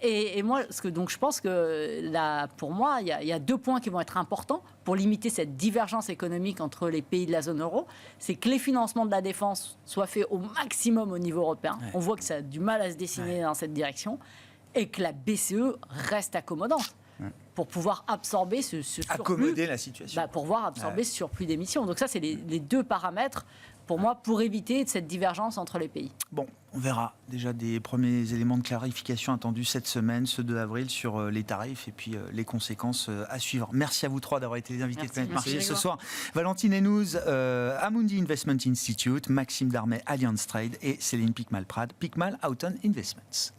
donc je pense que là, pour moi, il y a 2 points qui vont être importants pour limiter cette divergence économique entre les pays de la zone euro. C'est que les financements de la défense soient faits au maximum au niveau européen. On voit que ça a du mal à se dessiner dans cette direction. Et que la BCE reste accommodante pour pouvoir absorber ce surplus. Accommoder la situation. Pour pouvoir absorber ce surplus d'émissions. Donc ça, c'est les 2 paramètres, pour moi, pour éviter cette divergence entre les pays. Bon, on verra déjà des premiers éléments de clarification attendus cette semaine, ce 2 avril, sur les tarifs et puis les conséquences à suivre. Merci à vous 3 d'avoir été les invités de Planète Marché ce soir. Valentine Hénouz, Amundi Investment Institute, Maxime Darmet, Allianz Trade et Céline Picmal-Prade, Picmal Houghton Investments.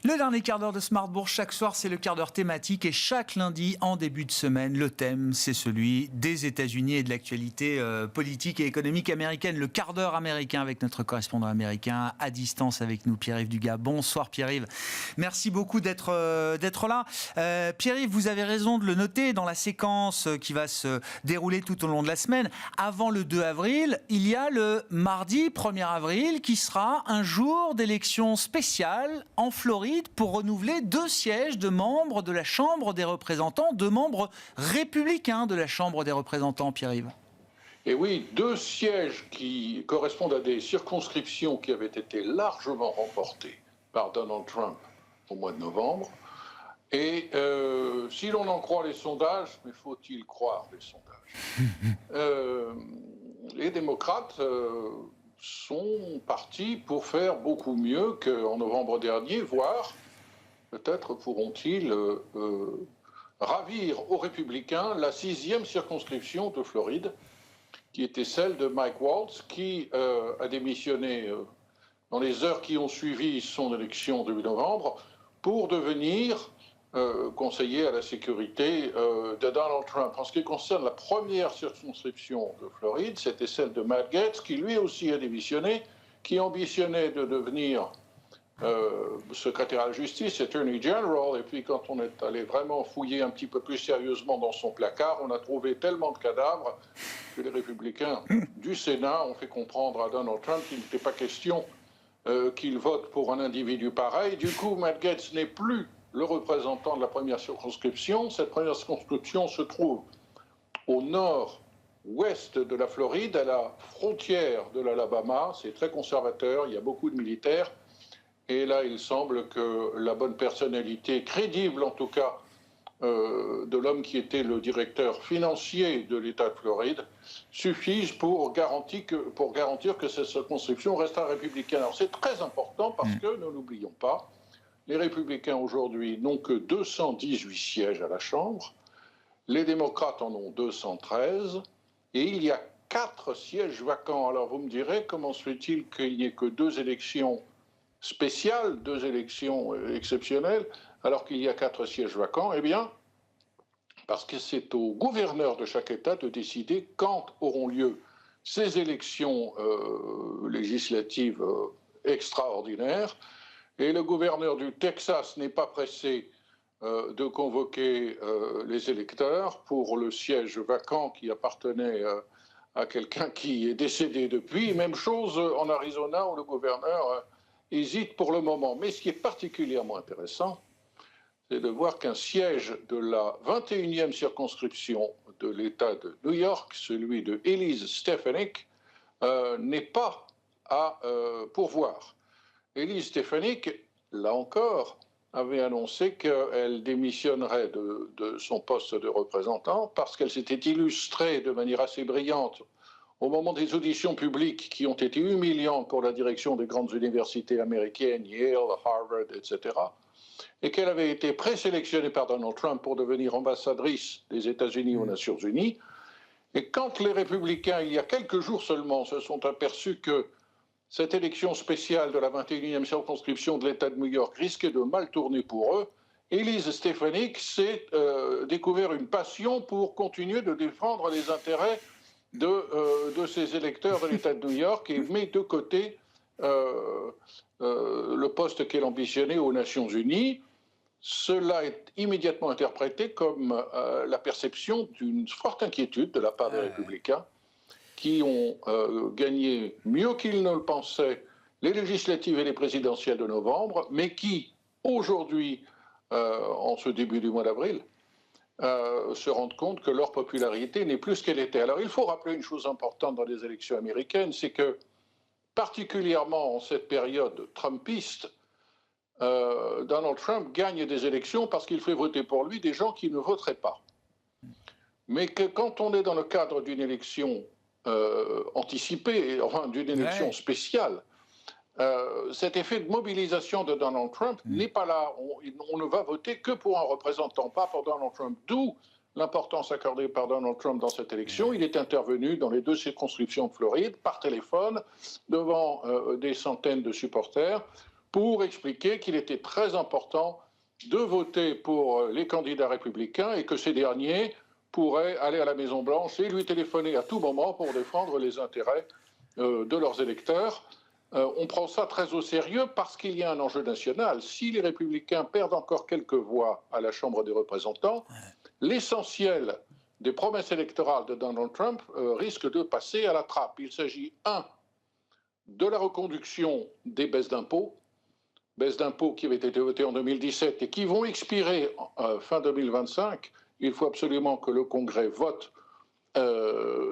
Le dernier quart d'heure de Smart Bourse, chaque soir, c'est le quart d'heure thématique et chaque lundi, en début de semaine, le thème, c'est celui des États-Unis et de l'actualité politique et économique américaine. Le quart d'heure américain avec notre correspondant américain à distance avec nous, Pierre-Yves Dugas. Bonsoir Pierre-Yves. Merci beaucoup d'être là. Pierre-Yves, vous avez raison de le noter dans la séquence qui va se dérouler tout au long de la semaine. Avant le 2 avril, il y a le mardi 1er avril qui sera un jour d'élection spéciale en Floride pour renouveler 2 sièges de membres de la Chambre des représentants, 2 membres républicains de la Chambre des représentants, Pierre-Yves. Et oui, 2 sièges qui correspondent à des circonscriptions qui avaient été largement remportées par Donald Trump au mois de novembre. Et si l'on en croit les sondages, mais faut-il croire les sondages, les démocrates sont partis pour faire beaucoup mieux qu'en novembre dernier, voire peut-être pourront-ils ravir aux républicains la 6e circonscription de Floride, qui était celle de Mike Waltz, qui a démissionné dans les heures qui ont suivi son élection début novembre pour devenir conseiller à la sécurité de Donald Trump. En ce qui concerne la première circonscription de Floride, c'était celle de Matt Gaetz, qui lui aussi a démissionné, qui ambitionnait de devenir secrétaire à la justice, Attorney General, et puis quand on est allé vraiment fouiller un petit peu plus sérieusement dans son placard, on a trouvé tellement de cadavres que les républicains du Sénat ont fait comprendre à Donald Trump qu'il n'était pas question qu'il vote pour un individu pareil. Du coup, Matt Gaetz n'est plus le représentant de la première circonscription. Cette première circonscription se trouve au nord-ouest de la Floride, à la frontière de l'Alabama. C'est très conservateur, il y a beaucoup de militaires. Et là, il semble que la bonne personnalité, crédible en tout cas, de l'homme qui était le directeur financier de l'État de Floride, suffise pour garantir que cette circonscription restera républicaine. Alors c'est très important parce que, ne l'oublions pas, les républicains aujourd'hui n'ont que 218 sièges à la Chambre, les démocrates en ont 213, et il y a 4 sièges vacants. Alors vous me direz, comment se fait-il qu'il n'y ait que 2 élections spéciales, 2 élections exceptionnelles, alors qu'il y a 4 sièges vacants? Eh bien, parce que c'est au gouverneur de chaque État de décider quand auront lieu ces élections législatives extraordinaires. Et le gouverneur du Texas n'est pas pressé de convoquer les électeurs pour le siège vacant qui appartenait à quelqu'un qui est décédé depuis. Même chose en Arizona où le gouverneur hésite pour le moment. Mais ce qui est particulièrement intéressant, c'est de voir qu'un siège de la 21e circonscription de l'État de New York, celui de Elise Stefanik, n'est pas à pourvoir. Elise Stefanik, là encore, avait annoncé qu'elle démissionnerait de son poste de représentant parce qu'elle s'était illustrée de manière assez brillante au moment des auditions publiques qui ont été humiliantes pour la direction des grandes universités américaines, Yale, Harvard, etc., et qu'elle avait été présélectionnée par Donald Trump pour devenir ambassadrice des États-Unis aux Nations Unies. Et quand les républicains, il y a quelques jours seulement, se sont aperçus que cette élection spéciale de la 21e circonscription de l'État de New York risquait de mal tourner pour eux, Elise Stefanik s'est découvert une passion pour continuer de défendre les intérêts de ses électeurs de l'État de New York et met de côté le poste qu'elle ambitionnait aux Nations Unies. Cela est immédiatement interprété comme la perception d'une forte inquiétude de la part des républicains qui ont gagné mieux qu'ils ne le pensaient les législatives et les présidentielles de novembre, mais qui, aujourd'hui, en ce début du mois d'avril, se rendent compte que leur popularité n'est plus ce qu'elle était. Alors il faut rappeler une chose importante dans les élections américaines, c'est que particulièrement en cette période trumpiste, Donald Trump gagne des élections parce qu'il fait voter pour lui des gens qui ne voteraient pas. Mais que quand on est dans le cadre d'une élection anticipée, enfin d'une élection spéciale, cet effet de mobilisation de Donald Trump n'est pas là. On ne va voter que pour un représentant, pas pour Donald Trump. D'où l'importance accordée par Donald Trump dans cette élection. Il est intervenu dans les 2 circonscriptions de Floride, par téléphone, devant des centaines de supporters, pour expliquer qu'il était très important de voter pour les candidats républicains et que ces derniers pourraient aller à la Maison-Blanche et lui téléphoner à tout moment pour défendre les intérêts de leurs électeurs. On prend ça très au sérieux parce qu'il y a un enjeu national. Si les républicains perdent encore quelques voix à la Chambre des représentants, l'essentiel des promesses électorales de Donald Trump risque de passer à la trappe. Il s'agit, de la reconduction des baisses d'impôts qui avaient été votées en 2017 et qui vont expirer fin 2025. Il faut absolument que le Congrès vote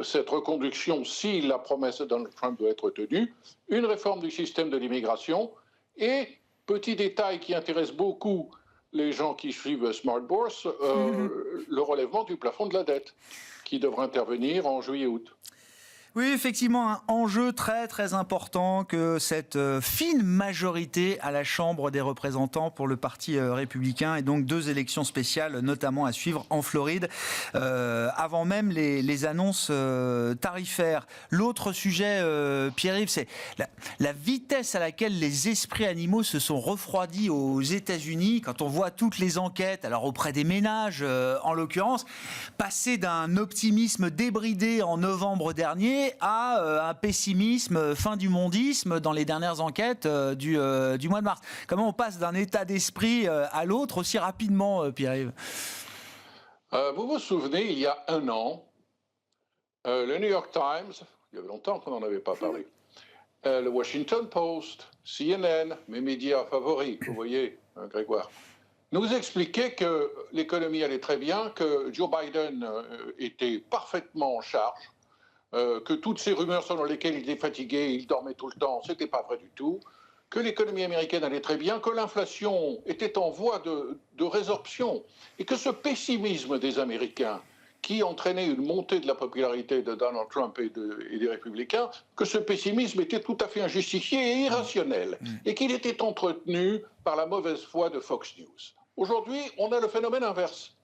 cette reconduction si la promesse de Donald Trump doit être tenue, une réforme du système de l'immigration et, petit détail qui intéresse beaucoup les gens qui suivent Smart Bourse, le relèvement du plafond de la dette qui devra intervenir en juillet-août. Oui, effectivement, un enjeu très très important que cette fine majorité à la Chambre des représentants pour le Parti républicain et donc 2 élections spéciales notamment à suivre en Floride avant même les annonces tarifaires. L'autre sujet, Pierre-Yves, c'est la vitesse à laquelle les esprits animaux se sont refroidis aux États-Unis quand on voit toutes les enquêtes, alors auprès des ménages en l'occurrence, passer d'un optimisme débridé en novembre dernier lié à un pessimisme fin du mondisme dans les dernières enquêtes du mois de mars. Comment on passe d'un état d'esprit à l'autre aussi rapidement, Pierre-Yves? Vous vous souvenez, il y a un an, le New York Times, il y avait longtemps qu'on n'en avait pas parlé, le Washington Post, CNN, mes médias favoris, vous voyez, Grégoire, nous expliquaient que l'économie allait très bien, que Joe Biden était parfaitement en charge, que toutes ces rumeurs selon lesquelles il était fatigué, il dormait tout le temps, ce n'était pas vrai du tout, que l'économie américaine allait très bien, que l'inflation était en voie de résorption, et que ce pessimisme des Américains, qui entraînait une montée de la popularité de Donald Trump et des républicains, que ce pessimisme était tout à fait injustifié et irrationnel, et qu'il était entretenu par la mauvaise foi de Fox News. Aujourd'hui, on a le phénomène inverse.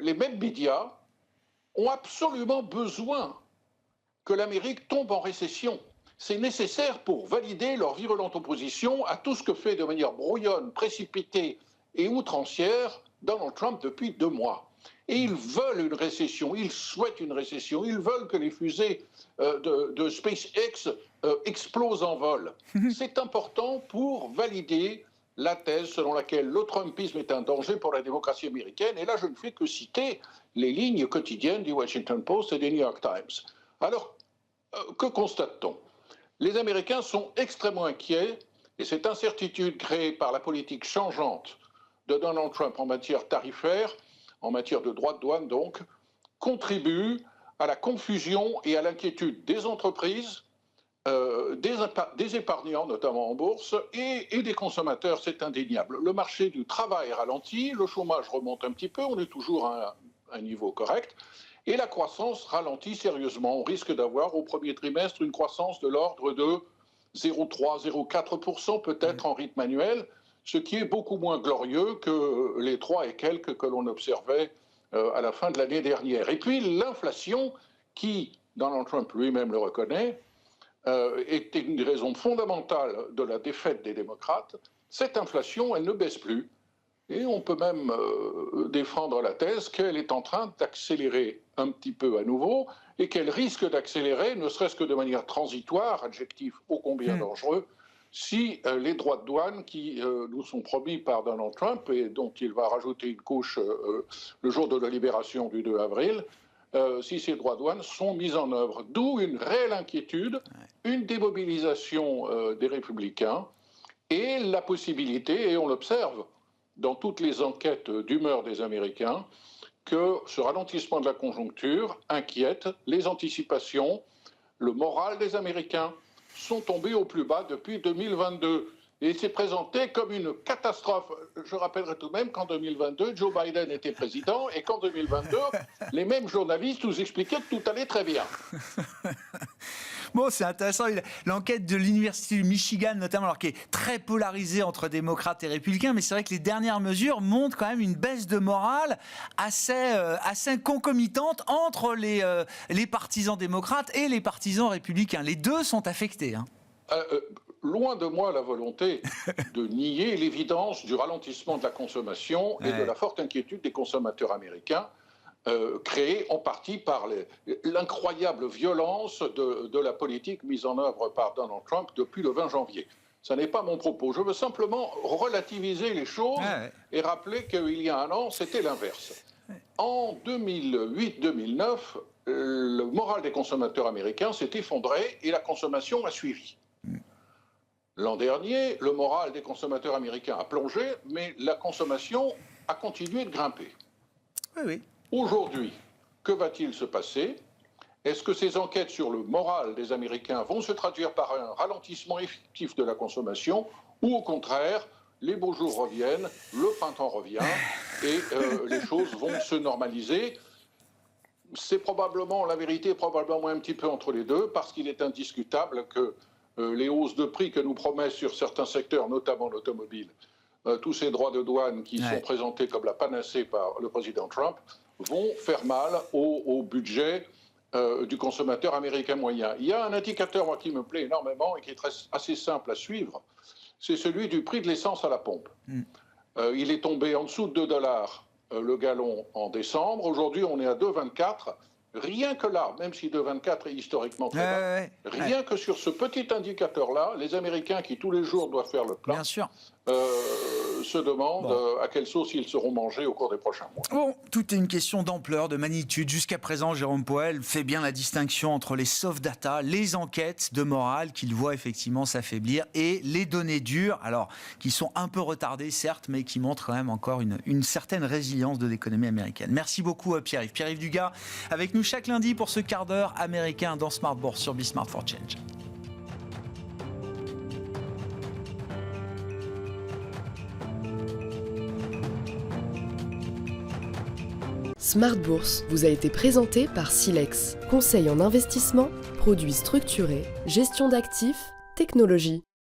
Les mêmes médias ont absolument besoin que l'Amérique tombe en récession. C'est nécessaire pour valider leur virulente opposition à tout ce que fait de manière brouillonne, précipitée et outrancière Donald Trump depuis 2 mois. Et ils veulent une récession, ils souhaitent une récession, ils veulent que les fusées de SpaceX explosent en vol. C'est important pour valider la thèse selon laquelle le Trumpisme est un danger pour la démocratie américaine. Et là, je ne fais que citer les lignes quotidiennes du Washington Post et du New York Times. Alors, que constate-t-on? Les Américains sont extrêmement inquiets, et cette incertitude créée par la politique changeante de Donald Trump en matière tarifaire, en matière de droits de douane donc, contribue à la confusion et à l'inquiétude des entreprises, des épargnants, notamment en bourse, et des consommateurs, c'est indéniable. Le marché du travail ralentit, le chômage remonte un petit peu, on est toujours à un niveau correct, et la croissance ralentit sérieusement. On risque d'avoir au premier trimestre une croissance de l'ordre de 0,3-0,4% peut-être en rythme annuel, ce qui est beaucoup moins glorieux que les 3 et quelques que l'on observait à la fin de l'année dernière. Et puis l'inflation, qui, Donald Trump lui-même le reconnaît, était une des raisons fondamentales de la défaite des démocrates. Cette inflation, elle ne baisse plus. Et on peut même défendre la thèse qu'elle est en train d'accélérer un petit peu à nouveau et qu'elle risque d'accélérer, ne serait-ce que de manière transitoire, adjectif ô combien dangereux, si les droits de douane qui nous sont promis par Donald Trump et dont il va rajouter une couche le jour de la libération du 2 avril, si ces droits de douane sont mis en œuvre. D'où une réelle inquiétude, une démobilisation des républicains et la possibilité, et on l'observe dans toutes les enquêtes d'humeur des Américains, que ce ralentissement de la conjoncture inquiète les anticipations, le moral des Américains sont tombés au plus bas depuis 2022. Et c'est présenté comme une catastrophe. Je rappellerai tout de même qu'en 2022, Joe Biden était président et qu'en 2022, les mêmes journalistes nous expliquaient que tout allait très bien. Bon, c'est intéressant. L'enquête de l'Université du Michigan, notamment, alors qui est très polarisée entre démocrates et républicains, mais c'est vrai que les dernières mesures montrent quand même une baisse de morale assez concomitante entre les partisans démocrates et les partisans républicains. Les deux sont affectés. Loin de moi la volonté de nier l'évidence du ralentissement de la consommation et de la forte inquiétude des consommateurs américains, créée en partie par l'incroyable violence de la politique mise en œuvre par Donald Trump depuis le 20 janvier. Ce n'est pas mon propos. Je veux simplement relativiser les choses et rappeler qu'il y a un an, c'était l'inverse. En 2008-2009, le moral des consommateurs américains s'est effondré et la consommation a suivi. L'an dernier, le moral des consommateurs américains a plongé, mais la consommation a continué de grimper. Aujourd'hui, que va-t-il se passer? Est-ce que ces enquêtes sur le moral des Américains vont se traduire par un ralentissement effectif de la consommation ou au contraire, les beaux jours reviennent, le printemps revient et les choses vont se normaliser? C'est probablement, la vérité est probablement un petit peu entre les deux parce qu'il est indiscutable que les hausses de prix que nous promettent sur certains secteurs, notamment l'automobile, tous ces droits de douane qui sont présentés comme la panacée par le président Trump, vont faire mal au budget du consommateur américain moyen. Il y a un indicateur, moi, qui me plaît énormément et qui est assez simple à suivre, c'est celui du prix de l'essence à la pompe. Il est tombé en dessous de $2 le gallon en décembre. Aujourd'hui, on est à 2,24. Rien que là, même si 2,24 est historiquement très bas, rien que sur ce petit indicateur-là, les Américains qui tous les jours doivent faire le plein, bien sûr, se demandent à quelle sauce ils seront mangés au cours des prochains mois. Bon, tout est une question d'ampleur, de magnitude. Jusqu'à présent, Jérôme Powell fait bien la distinction entre les soft data, les enquêtes de morale qu'il voit effectivement s'affaiblir, et les données dures, alors qui sont un peu retardées certes, mais qui montrent quand même encore une certaine résilience de l'économie américaine. Merci beaucoup Pierre-Yves. Pierre-Yves Dugas avec nous chaque lundi pour ce quart d'heure américain dans Smart Bourse sur Bismart for Change. Smart Bourse vous a été présenté par Silex, conseil en investissement, produits structurés, gestion d'actifs, technologie.